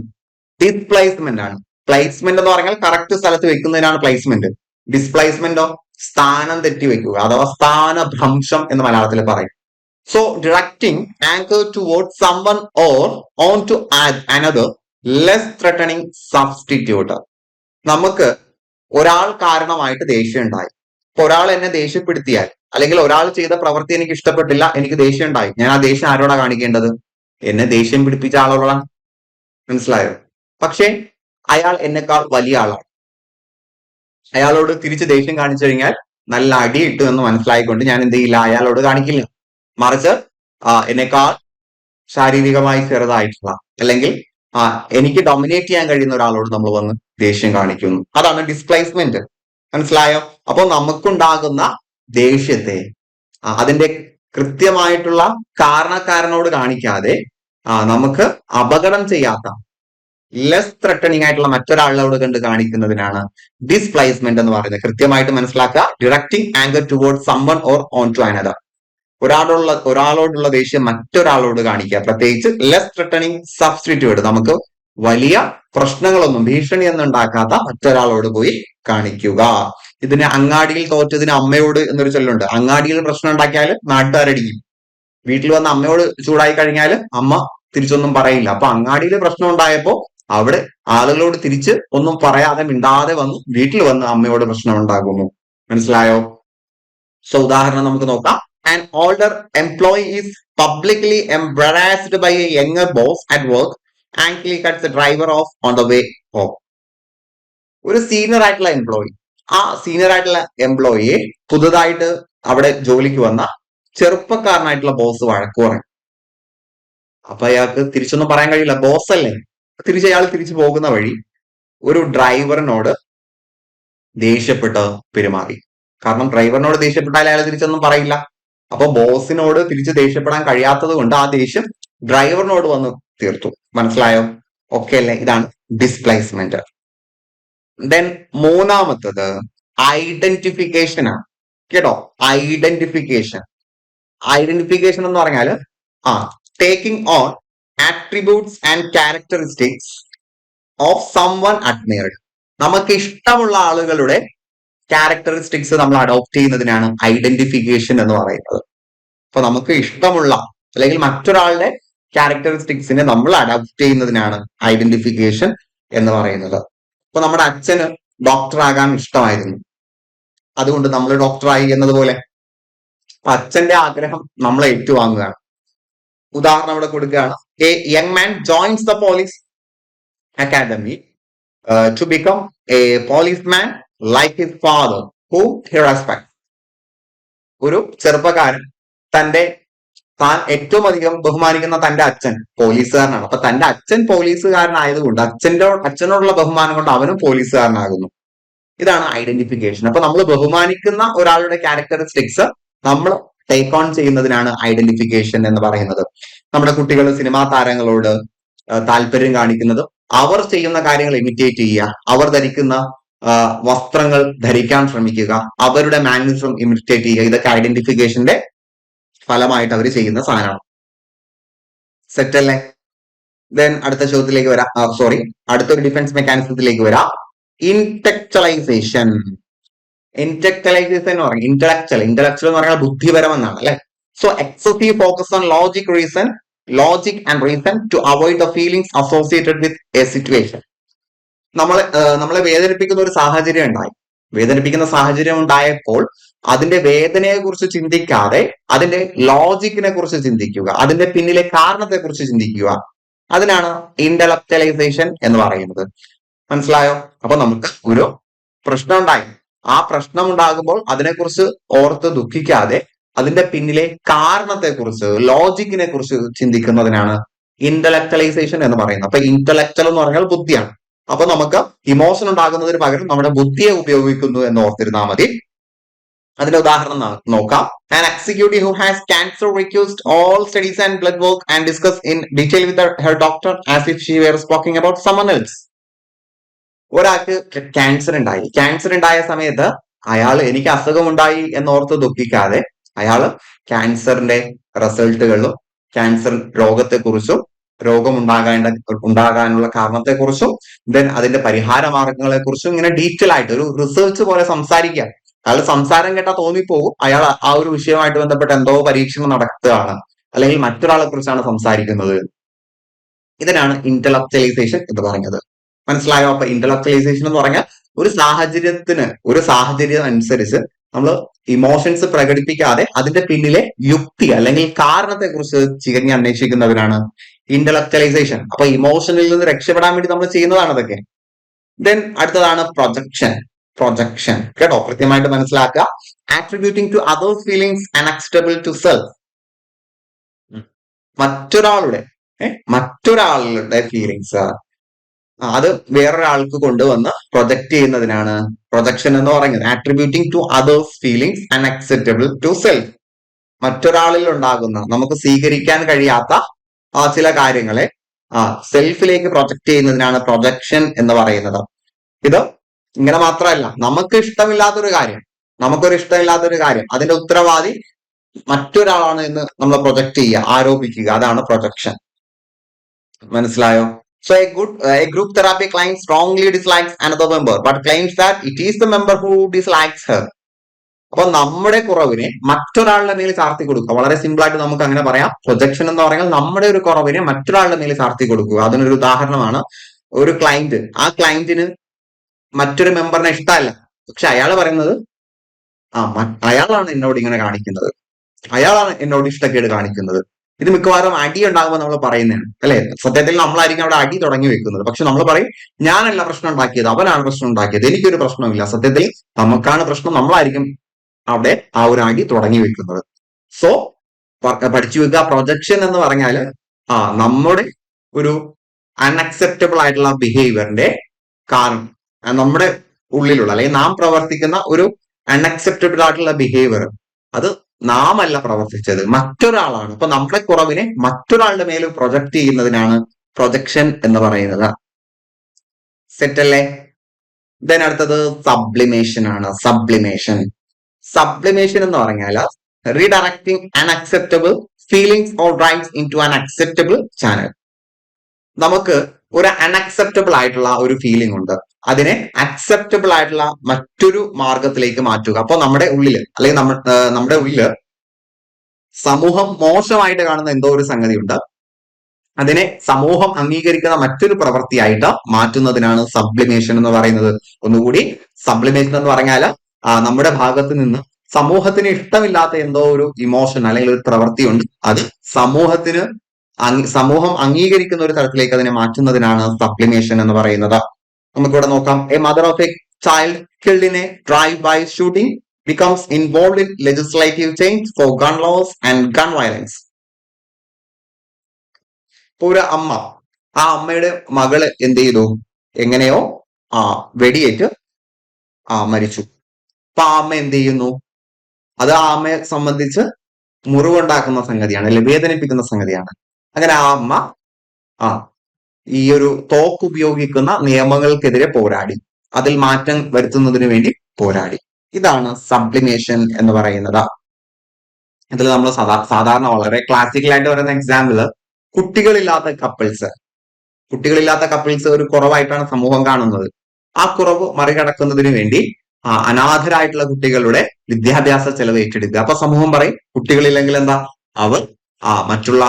ഡിസ്പ്ലേസ്മെന്റ് ആണ്. പ്ലേസ്മെന്റ് എന്ന് പറഞ്ഞാൽ കറക്റ്റ് സ്ഥലത്ത് വെക്കുന്നതിനാണ് പ്ലേസ്മെന്റ്. ഡിസ്പ്ലേസ്മെന്റോ സ്ഥാനം തെറ്റി വെക്കുക, അഥവാ സ്ഥാനഭ്രംശം എന്ന് മലയാളത്തിൽ പറയും. So directing anger toward someone or on to another less threatening substitute. നമുക്ക് ഒരാൾ കാരണമായിട്ട് ദേഷ്യം ഉണ്ടായി. ഇപ്പൊ ഒരാൾ എന്നെ ദേഷ്യപ്പെടുത്തിയാൽ, അല്ലെങ്കിൽ ഒരാൾ ചെയ്ത പ്രവൃത്തി എനിക്ക് ഇഷ്ടപ്പെട്ടില്ല, എനിക്ക് ദേഷ്യം ഉണ്ടായി, ഞാൻ ആ ദേഷ്യം ആരോടാ കാണിക്കേണ്ടത്? എന്നെ ദേഷ്യം പിടിപ്പിച്ച ആളോടാണ്. മനസ്സിലായോ? പക്ഷെ അയാൾ എന്നെക്കാൾ വലിയ ആളാണ്. അയാളോട് തിരിച്ച് ദേഷ്യം കാണിച്ചു കഴിഞ്ഞാൽ നല്ല അടി ഇട്ടു എന്ന് മനസ്സിലായിക്കൊണ്ട് ഞാൻ എന്ത് ചെയ്യില്ല, അയാളോട് കാണിക്കില്ല. മറിച്ച് എന്നെക്കാൾ ശാരീരികമായി ചെറുതായിട്ടുള്ള, അല്ലെങ്കിൽ എനിക്ക് ഡൊമിനേറ്റ് ചെയ്യാൻ കഴിയുന്ന ഒരാളോട് നമ്മൾ വന്ന് ദേഷ്യം കാണിക്കുന്നു. അതാണ് ഡിസ്പ്ലേസ്മെന്റ്. മനസ്സിലായോ? അപ്പോൾ നമുക്കുണ്ടാകുന്ന ദേഷ്യത്തെ അതിന്റെ കൃത്യമായിട്ടുള്ള കാരണക്കാരനോട് കാണിക്കാതെ നമുക്ക് അപകടം ചെയ്യാത്ത ലെസ് ത്രെട്ടണിങ് ആയിട്ടുള്ള മറ്റൊരാളോട് കണ്ട് കാണിക്കുന്നതിനാണ് ഡിസ്പ്ലേസ്മെന്റ് എന്ന് പറയുന്നത്. കൃത്യമായിട്ട് മനസ്സിലാക്കുക. Directing anger toward someone or on to another. ഒരാളോടുള്ള ദേഷ്യം മറ്റൊരാളോട് കാണിക്കുക, പ്രത്യേകിച്ച് ലെസ് ത്രെട്ടണിങ് സബ്സ്റ്റിറ്റ്യൂട്ട്. നമുക്ക് വലിയ പ്രശ്നങ്ങളൊന്നും, ഭീഷണിയൊന്നും ഉണ്ടാക്കാത്ത മറ്റൊരാളോട് പോയി കാണിക്കുക. ഇതിന് അങ്ങാടിയിൽ തോറ്റതിന് അമ്മയോട് എന്നൊരു ചൊല്ലുണ്ട്. അങ്ങാടിയിൽ പ്രശ്നം ഉണ്ടാക്കിയാൽ നാട്ടുകാരടിക്കും. വീട്ടിൽ വന്ന് അമ്മയോട് ചൂടായി കഴിഞ്ഞാൽ അമ്മ തിരിച്ചൊന്നും പറയില്ല. അപ്പൊ അങ്ങാടിയിൽ പ്രശ്നം ഉണ്ടായപ്പോ അവിടെ ആളുകളോട് തിരിച്ച് ഒന്നും പറയാതെ മിണ്ടാതെ വന്നു വീട്ടിൽ വന്ന് അമ്മയോട് പ്രശ്നം ഉണ്ടാകുന്നു. മനസ്സിലായോ? സോ ഉദാഹരണം നമുക്ക് നോക്കാം. An older employee is publicly embarrassed by a younger boss at work, angrily cuts the driver off on the way home. ഒരു സീനിയർ ആയിട്ടുള്ള എംപ്ലോയി, ആ സീനിയർ ആയിട്ടുള്ള എംപ്ലോയിയെ പുതുതായിട്ട് അവിടെ ജോലിക്ക് വന്ന ചെറുപ്പക്കാരനായിട്ടുള്ള ബോസ് വഴക്ക് പറയും. അപ്പൊ അയാൾക്ക് തിരിച്ചൊന്നും പറയാൻ കഴിയില്ല, ബോസ് അല്ലേ. അയാൾ തിരിച്ചു പോകുന്ന വഴി ഒരു ഡ്രൈവറിനോട് ദേഷ്യപ്പെട്ട് പെരുമാറി. കാരണം ഡ്രൈവറിനോട് ദേഷ്യപ്പെട്ടാൽ അയാൾ തിരിച്ചൊന്നും പറയില്ല. അപ്പൊ ബോസിനോട് തിരിച്ച് ദേഷ്യപ്പെടാൻ കഴിയാത്തത് കൊണ്ട് ആ ദേഷ്യം ഡ്രൈവറിനോട് വന്ന് തീർത്തു. മനസ്സിലായോ? ഓക്കെ അല്ലേ? ഇതാണ് ഡിസ്പ്ലേസ്മെന്റ്. ദെൻ മൂന്നാമത്തത് ഐഡന്റിഫിക്കേഷൻ ആണ്. കേട്ടോ, ഐഡന്റിഫിക്കേഷൻ. ഐഡന്റിഫിക്കേഷൻ എന്ന് പറഞ്ഞാല് taking on attributes and characteristics of someone admired. നമുക്ക് ഇഷ്ടമുള്ള ആളുകളുടെ ക്യാരക്ടറിസ്റ്റിക്സ് നമ്മൾ അഡോപ്റ്റ് ചെയ്യുന്നതിനാണ് ഐഡന്റിഫിക്കേഷൻ എന്ന് പറയുന്നത്. അപ്പൊ നമുക്ക് ഇഷ്ടമുള്ള അല്ലെങ്കിൽ മറ്റൊരാളുടെ ക്യാരക്ടറിസ്റ്റിക്സിനെ നമ്മൾ അഡോപ്റ്റ് ചെയ്യുന്നതിനാണ് ഐഡന്റിഫിക്കേഷൻ എന്ന് പറയുന്നത്. അപ്പൊ നമ്മുടെ അച്ഛന് ഡോക്ടർ ആകാൻ ഇഷ്ടമായിരുന്നു, അതുകൊണ്ട് നമ്മൾ ഡോക്ടറായി എന്നതുപോലെ അച്ഛന്റെ ആഗ്രഹം നമ്മൾ ഏറ്റുവാങ്ങുകയാണ്. ഉദാഹരണം ഇവിടെ കൊടുക്കുകയാണ്. A young man joins the police academy to become a policeman like his father whom he respects. ഒരു ചെറുപ്പക്കാരൻ താൻ ഏറ്റവും അധികം ബഹുമാനിക്കുന്ന തന്റെ അച്ഛൻ പോലീസുകാരനാണ്. അപ്പൊ തന്റെ അച്ഛൻ പോലീസുകാരനായതുകൊണ്ട് അച്ഛനോടുള്ള ബഹുമാനം കൊണ്ട് അവനും പോലീസുകാരനാകുന്നു. ഇതാണ് ഐഡന്റിഫിക്കേഷൻ. അപ്പൊ നമ്മൾ ബഹുമാനിക്കുന്ന ഒരാളുടെ ക്യാരക്ടറിസ്റ്റിക്സ് നമ്മൾ ടേക്ക് ഓൺ ചെയ്യുന്നതിനാണ് ഐഡന്റിഫിക്കേഷൻ എന്ന് പറയുന്നത്. നമ്മുടെ കുട്ടികൾ സിനിമാ താരങ്ങളോട് താല്പര്യം കാണിക്കുന്നതും അവർ ചെയ്യുന്ന കാര്യങ്ങൾ ഇമിറ്റേറ്റ് ചെയ്യുക, അവർ ധരിക്കുന്ന വസ്ത്രങ്ങൾ ധരിക്കാൻ ശ്രമിക്കുക, അവരുടെ മാനറിസം ഇമിറ്റേറ്റ് ചെയ്യുക, ഇതൊക്കെ ഐഡന്റിഫിക്കേഷന്റെ ഫലമായിട്ട് അവർ ചെയ്യുന്ന സാധനമാണ്. സെറ്റ് അല്ലേ? ദെൻ അടുത്ത ചോദ്യത്തിലേക്ക് വരാം. അടുത്തൊരു ഡിഫൻസ് മെക്കാനിസത്തിലേക്ക് വരാം. ഇന്റലക്ച്വലൈസേഷൻ. ഇന്റലക്ച്വലൈസേഷൻ എന്ന് പറഞ്ഞാൽ ഇന്റലക്ച്വൽ എന്ന് പറഞ്ഞാൽ ബുദ്ധിപരം എന്നാണ് അല്ലെ. So excessive focus on logic and reason to avoid the feelings associated with a situation. നമ്മളെ വേദനിപ്പിക്കുന്ന ഒരു സാഹചര്യം ഉണ്ടായപ്പോൾ അതിന്റെ വേദനയെ കുറിച്ച് ചിന്തിക്കാതെ അതിന്റെ ലോജിക്കിനെ കുറിച്ച് ചിന്തിക്കുക, അതിന്റെ പിന്നിലെ കാരണത്തെ കുറിച്ച് ചിന്തിക്കുക. അതിനാണ് ഇന്റലക്ച്വലൈസേഷൻ എന്ന് പറയുന്നത്. മനസ്സിലായോ? അപ്പൊ നമുക്ക് ഒരു പ്രശ്നം ഉണ്ടായി, ആ പ്രശ്നം ഉണ്ടാകുമ്പോൾ അതിനെക്കുറിച്ച് ഓർത്ത് ദുഃഖിക്കാതെ അതിന്റെ പിന്നിലെ കാരണത്തെ കുറിച്ച്, ലോജിക്കിനെ കുറിച്ച് ചിന്തിക്കുന്നതിനാണ് ഇന്റലക്ച്വലൈസേഷൻ എന്ന് പറയുന്നത്. അപ്പൊ ഇന്റലക്ച്വൽ എന്ന് പറഞ്ഞാൽ ബുദ്ധിയാണ്. അപ്പൊ നമുക്ക് ഇമോഷൻ ഉണ്ടാകുന്നതിന് പകരം നമ്മുടെ ബുദ്ധിയെ ഉപയോഗിക്കുന്നു എന്ന് ഓർത്തിരുന്നാൽ മതി. അതിന്റെ ഉദാഹരണം നോക്കാം. An executive who has cancer recused all studies and blood work and discuss in detail with her doctor as if she were speaking about someone else. ഒരാൾക്ക് ക്യാൻസർ ഉണ്ടായ സമയത്ത് അയാൾ എനിക്ക് അസുഖമുണ്ടായി എന്നോർത്ത് ദുഃഖിക്കാതെ അയാള് ക്യാൻസറിന്റെ റിസൾട്ടുകളും ക്യാൻസർ രോഗത്തെക്കുറിച്ചും രോഗം ഉണ്ടാകാനുള്ള കാരണത്തെക്കുറിച്ചും ദെൻ അതിന്റെ പരിഹാര മാർഗങ്ങളെ കുറിച്ചും ഇങ്ങനെ ഡീറ്റെയിൽ ആയിട്ട് ഒരു റിസർച്ച് പോലെ സംസാരിക്കുക. അയാൾ സംസാരം കേട്ടാൽ തോന്നിപ്പോകും അയാൾ ആ ഒരു വിഷയവുമായിട്ട് ബന്ധപ്പെട്ട് എന്തോ പരീക്ഷണം നടത്തുകയാണ്, അല്ലെങ്കിൽ മറ്റൊരാളെ കുറിച്ചാണ് സംസാരിക്കുന്നത്. ഇതിനാണ് ഇന്റലക്ച്വലൈസേഷൻ എന്ന് പറയുന്നത്. മനസ്സിലായോ? അപ്പൊ ഇന്റലക്ച്വലൈസേഷൻ എന്ന് പറഞ്ഞാൽ ഒരു സാഹചര്യം അനുസരിച്ച് നമ്മൾ ഇമോഷൻസ് പ്രകടിപ്പിക്കാതെ അതിന്റെ പിന്നിലെ യുക്തി അല്ലെങ്കിൽ കാരണത്തെ കുറിച്ച് ചികഞ്ഞ് അന്വേഷിക്കുന്നതിനാണ് ഇന്റലക്ച്വലൈസേഷൻ. അപ്പൊ ഇമോഷനിൽ നിന്ന് രക്ഷപ്പെടാൻ വേണ്ടി നമ്മൾ ചെയ്യുന്നതാണ് അതൊക്കെ. ദെൻ അടുത്തതാണ് പ്രൊജക്ഷൻ. കേട്ടോ, കൃത്യമായിട്ട് മനസ്സിലാക്കുക. Attributing to others feelings unacceptable to self. മറ്റൊരാളുടെ ഫീലിങ്സ് അത് വേറൊരാൾക്ക് കൊണ്ടുവന്ന് പ്രൊജക്ട് ചെയ്യുന്നതിനാണ് പ്രൊജക്ഷൻ എന്ന് പറയുന്നത്. Attributing to others feelings unacceptable to self. മറ്റൊരാളിൽ ഉണ്ടാകുന്ന നമുക്ക് സ്വീകരിക്കാൻ കഴിയാത്ത ചില കാര്യങ്ങളെ സെൽഫിലേക്ക് പ്രൊജക്ട് ചെയ്യുന്നതിനാണ് പ്രൊജക്ഷൻ എന്ന് പറയുന്നത്. ഇത് ഇങ്ങനെ മാത്രമല്ല, നമുക്കൊരു ഇഷ്ടമില്ലാത്തൊരു കാര്യം അതിന്റെ ഉത്തരവാദി മറ്റൊരാളാണ് എന്ന് നമ്മൾ പ്രൊജക്ട് ചെയ്യുക, ആരോപിക്കുക. അതാണ് പ്രൊജക്ഷൻ. മനസ്സിലായോ? So a group therapy client strongly dislikes another member but claims that it is the member who dislikes her. അപ്പൊ നമ്മുടെ കുറവിനെ മറ്റൊരാളുടെ മേൽ ചാർത്തി കൊടുക്കുക. വളരെ സിമ്പിൾ ആയിട്ട് നമുക്ക് അങ്ങനെ പറയാം. പ്രൊജക്ഷൻ എന്ന് പറഞ്ഞാൽ നമ്മുടെ ഒരു കുറവിനെ മറ്റൊരാളുടെ മേൽ ചാർത്തി കൊടുക്കുക. അതിനൊരു ഉദാഹരണമാണ് ഒരു ക്ലയന്റ്. ആ ക്ലയന്റിന് മറ്റൊരു മെമ്പറിനെ ഇഷ്ടമല്ല, പക്ഷെ അയാൾ പറയുന്നത് അയാളാണ് എന്നോട് ഇങ്ങനെ കാണിക്കുന്നത്, അയാളാണ് എന്നോട് ഇഷ്ടക്കേട് കാണിക്കുന്നത്. ഇത് മിക്കവാറും അടി ഉണ്ടാകുമ്പോൾ നമ്മൾ പറയുന്നതാണ് അല്ലെ. സത്യത്തിൽ നമ്മളായിരിക്കും അവിടെ അടി തുടങ്ങി വെക്കുന്നത്. പക്ഷെ നമ്മൾ പറയും ഞാനല്ല പ്രശ്നം ഉണ്ടാക്കിയത്, അവനാണ് പ്രശ്നം ഉണ്ടാക്കിയത്, എനിക്കൊരു പ്രശ്നമില്ല. സത്യത്തിൽ നമുക്കാണ് പ്രശ്നം, നമ്മളായിരിക്കും അവിടെ ആ ഒരു അടി തുടങ്ങി വെക്കുന്നത്. സോ പഠിച്ചു വെക്കുക, പ്രൊജക്ഷൻ എന്ന് പറഞ്ഞാൽ നമ്മുടെ ഒരു അൺഅക്സെപ്റ്റബിൾ ആയിട്ടുള്ള ബിഹേവിയറിന്റെ കാരണം, നമ്മുടെ ഉള്ളിലുള്ള അല്ലെങ്കിൽ നാം പ്രവർത്തിക്കുന്ന ഒരു അൺഅക്സെപ്റ്റബിൾ ആയിട്ടുള്ള ബിഹേവിയർ അത് നാം അല്ല പ്രവർത്തിച്ചത്, മറ്റൊരാളാണ്. അപ്പൊ നമ്മുടെ കുറവിനെ മറ്റൊരാളുടെ മേൽ പ്രൊജക്ട് ചെയ്യുന്നതിനാണ് പ്രൊജക്ഷൻ എന്ന് പറയുന്നത്. സെറ്റ് അല്ലേ? ദെൻ അടുത്തത് സബ്ലിമേഷൻ ആണ്. സബ്ലിമേഷൻ എന്ന് പറഞ്ഞാൽ redirecting unacceptable feelings or rights into an acceptable channel. നമുക്ക് ഒരു അൺഅക്സെപ്റ്റബിൾ ആയിട്ടുള്ള ഒരു ഫീലിംഗ് ഉണ്ട്, അതിനെ അക്സെപ്റ്റബിൾ ആയിട്ടുള്ള മറ്റൊരു മാർഗത്തിലേക്ക് മാറ്റുക. അപ്പൊ നമ്മുടെ ഉള്ളില് അല്ലെങ്കിൽ നമ്മുടെ ഉള്ളില് സമൂഹം മോശമായിട്ട് കാണുന്ന എന്തോ ഒരു സംഗതി ഉണ്ട്, അതിനെ സമൂഹം അംഗീകരിക്കുന്ന മറ്റൊരു പ്രവൃത്തിയായിട്ട് മാറ്റുന്നതിനാണ് സബ്ലിമേഷൻ എന്ന് പറയുന്നത്. ഒന്നുകൂടി, സബ്ലിമേഷൻ എന്ന് പറഞ്ഞാൽ നമ്മുടെ ഭാഗത്ത് നിന്ന് സമൂഹത്തിന് ഇഷ്ടമില്ലാത്ത എന്തോ ഒരു ഇമോഷൻ അല്ലെങ്കിൽ ഒരു പ്രവൃത്തി ഉണ്ട്, അത് സമൂഹം അംഗീകരിക്കുന്ന ഒരു തരത്തിലേക്ക് അതിനെ മാറ്റുന്നതിനാണ് സബ്ലിമേഷൻ എന്ന് പറയുന്നത്. നമുക്കിവിടെ നോക്കാം. A mother of a child killed in a drive by shooting becomes involved in legislative change for gun laws and gun violence. ഇപ്പൊ ഒരു അമ്മ, ആ അമ്മയുടെ മകള് എന്ത് ചെയ്തു, എങ്ങനെയോ വെടിയേറ്റ് മരിച്ചു. അപ്പൊ ആ അമ്മ എന്ത് ചെയ്യുന്നു, അത് ആ അമ്മയെ സംബന്ധിച്ച് മുറിവുണ്ടാക്കുന്ന സംഗതിയാണ്, അല്ലെ വേദനിപ്പിക്കുന്ന സംഗതിയാണ്. അങ്ങനെ ആ അമ്മ ഈ ഒരു തോക്ക് ഉപയോഗിക്കുന്ന നിയമങ്ങൾക്കെതിരെ പോരാടി, അതിൽ മാറ്റം വരുത്തുന്നതിന് വേണ്ടി പോരാടി. ഇതാണ് സബ്ലിമേഷൻ എന്ന് പറയുന്നത്. ഇതിൽ നമ്മൾ സാധാരണ വളരെ ക്ലാസിക്കലായിട്ട് പറയുന്ന എക്സാമ്പിള് കുട്ടികളില്ലാത്ത കപ്പിൾസ് ഒരു കുറവായിട്ടാണ് സമൂഹം കാണുന്നത്. ആ കുറവ് മറികടക്കുന്നതിന് വേണ്ടി അനാഥരായിട്ടുള്ള കുട്ടികളുടെ വിദ്യാഭ്യാസ ചെലവ് ഏറ്റെടുക്കുക. അപ്പൊ സമൂഹം പറയും കുട്ടികളില്ലെങ്കിൽ എന്താ, അവർ മറ്റുള്ള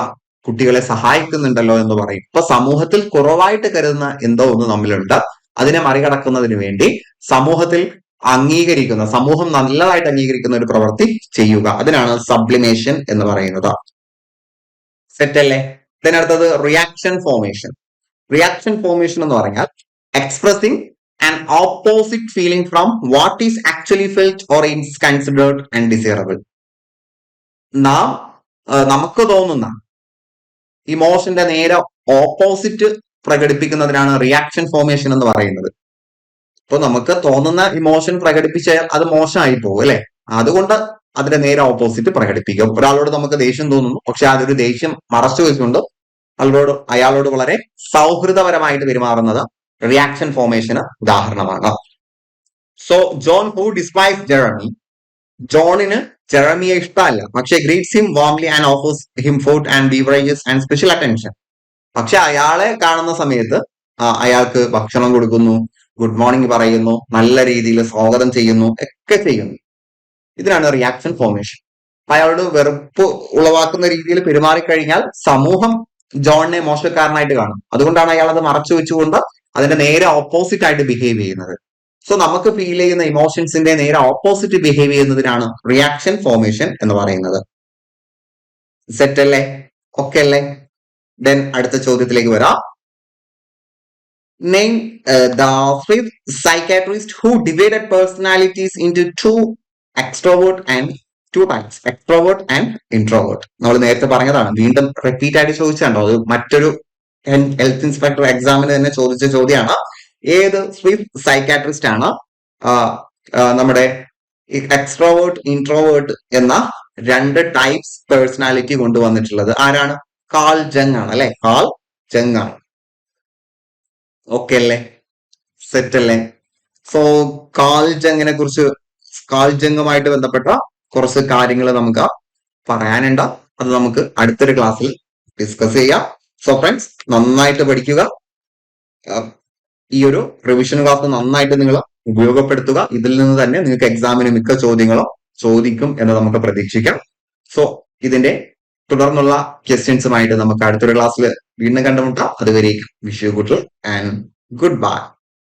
കുട്ടികളെ സഹായിക്കുന്നുണ്ടല്ലോ എന്ന് പറയും. ഇപ്പൊ സമൂഹത്തിൽ കുറവായിട്ട് കരുതുന്ന എന്തോ ഒന്ന് നമ്മളുണ്ട്, അതിനെ മറികടക്കുന്നതിന് വേണ്ടി സമൂഹം നല്ലതായിട്ട് അംഗീകരിക്കുന്ന ഒരു പ്രവൃത്തി ചെയ്യുക, അതിനാണ് സബ്ലിമേഷൻ എന്ന് പറയുന്നത്. സെറ്റ് അല്ലേ? ഇതിനടുത്തത് റിയാക്ഷൻ ഫോർമേഷൻ എന്ന് പറഞ്ഞാൽ expressing an opposite feeling from what is actually felt or is considered undesirable. നമുക്ക് തോന്നുന്ന ഇമോഷന്റെ നേരെ ഓപ്പോസിറ്റ് പ്രകടിപ്പിക്കുന്നതിനാണ് റിയാക്ഷൻ ഫോർമേഷൻ എന്ന് പറയുന്നത്. ഇപ്പൊ നമുക്ക് തോന്നുന്ന ഇമോഷൻ പ്രകടിപ്പിച്ചാൽ അത് മോശമായി പോകും അല്ലെ, അതുകൊണ്ട് അതിന്റെ നേരെ ഓപ്പോസിറ്റ് പ്രകടിപ്പിക്കും. ഒരാളോട് നമുക്ക് ദേഷ്യം തോന്നുന്നു, പക്ഷെ അതൊരു ദേഷ്യം മറച്ചു വെച്ചുകൊണ്ട് അയാളോട് വളരെ സൗഹൃദപരമായിട്ട് പെരുമാറുന്നത് റിയാക്ഷൻ ഫോർമേഷന് ഉദാഹരണമാണ്. So John who despise Jeremy, ജോണിന് ജെറമിയെ ഇഷ്ടമല്ല, പക്ഷെ greets him warmly and offers him food and beverages and special attention. പക്ഷെ അയാളെ കാണുന്ന സമയത്ത് അയാൾക്ക് ഭക്ഷണം കൊടുക്കുന്നു, ഗുഡ് മോർണിംഗ് പറയുന്നു, നല്ല രീതിയിൽ സ്വാഗതം ചെയ്യുന്നു, ഒക്കെ ചെയ്യുന്നു. ഇതിനാണ് റിയാക്ഷൻ ഫോർമേഷൻ. അയാളോട് വെറുപ്പ് ഉളവാക്കുന്ന രീതിയിൽ പെരുമാറിക്കഴിഞ്ഞാൽ സമൂഹം ജോണിനെ മോശക്കാരനായിട്ട് കാണും. അതുകൊണ്ടാണ് അയാൾ അത് മറച്ചു വെച്ചുകൊണ്ട് അതിന്റെ നേരെ ഓപ്പോസിറ്റ് ആയിട്ട് ബിഹേവ് ചെയ്യുന്നത്. സോ നമുക്ക് ഫീൽ ചെയ്യുന്ന ഇമോഷൻസിന്റെ നേരെ ഓപ്പോസിറ്റ് ബിഹേവ് ചെയ്യുന്നതിനാണ് റിയാക്ഷൻ ഫോർമേഷൻ എന്ന് പറയുന്നത്. സെറ്റ് അല്ലേ? ഓക്കെ അല്ലേ? ദെൻ അടുത്ത ചോദ്യത്തിലേക്ക് വരാം. Name the fifth psychiatrist who divided personalities into two extrovert and two types, extrovert and introvert. നമ്മൾ നേരത്തെ പറഞ്ഞതാണ്, വീണ്ടും റിപ്പീറ്റ് ആയിട്ട് ചോദിച്ചാണ്ടോ, അത് മറ്റൊരു ഹെൽത്ത് ഇൻസ്പെക്ടർ എക്സാമിന് തന്നെ ചോദിച്ച ചോദ്യമാണ്. ഏത് ഫിഫ്ത് സൈക്കാട്രിസ്റ്റ് ആണ് നമ്മുടെ എക്സ്ട്രോവേർട്ട് ഇൻട്രോവേർട്ട് എന്ന രണ്ട് ടൈപ്സ് പേഴ്സണാലിറ്റി കൊണ്ടുവന്നിട്ടുള്ളത്? ആരാണ്? കാൾ ജങ് ആണ് അല്ലെ, കാൾ ജങ് ആണ്. ഓക്കെ അല്ലേ? സെറ്റ് അല്ലേ? സോ കാൾ ജങ്ങുമായിട്ട് ബന്ധപ്പെട്ട കുറച്ച് കാര്യങ്ങൾ നമുക്ക് പറയാനുണ്ട്, അത് നമുക്ക് അടുത്തൊരു ക്ലാസ്സിൽ ഡിസ്കസ് ചെയ്യാം. സോ ഫ്രണ്ട്സ്, നന്നായിട്ട് പഠിക്കുക, ഈ ഒരു റിവിഷൻ ക്ലാസ് നന്നായിട്ട് നിങ്ങൾ ഉപയോഗപ്പെടുത്തുക. ഇതിൽ നിന്ന് തന്നെ നിങ്ങൾക്ക് എക്സാമിന് മിക്ക ചോദ്യങ്ങളും ചോദിക്കും എന്ന് നമുക്ക് പ്രതീക്ഷിക്കാം. സോ ഇതിന്റെ തുടർന്നുള്ള ക്വസ്റ്റ്യൻസുമായിട്ട് നമുക്ക് അടുത്തൊരു ക്ലാസ്സിൽ വീണ്ടും കണ്ടുമുട്ടാം. അതുവരേക്കും wish you good and good bye.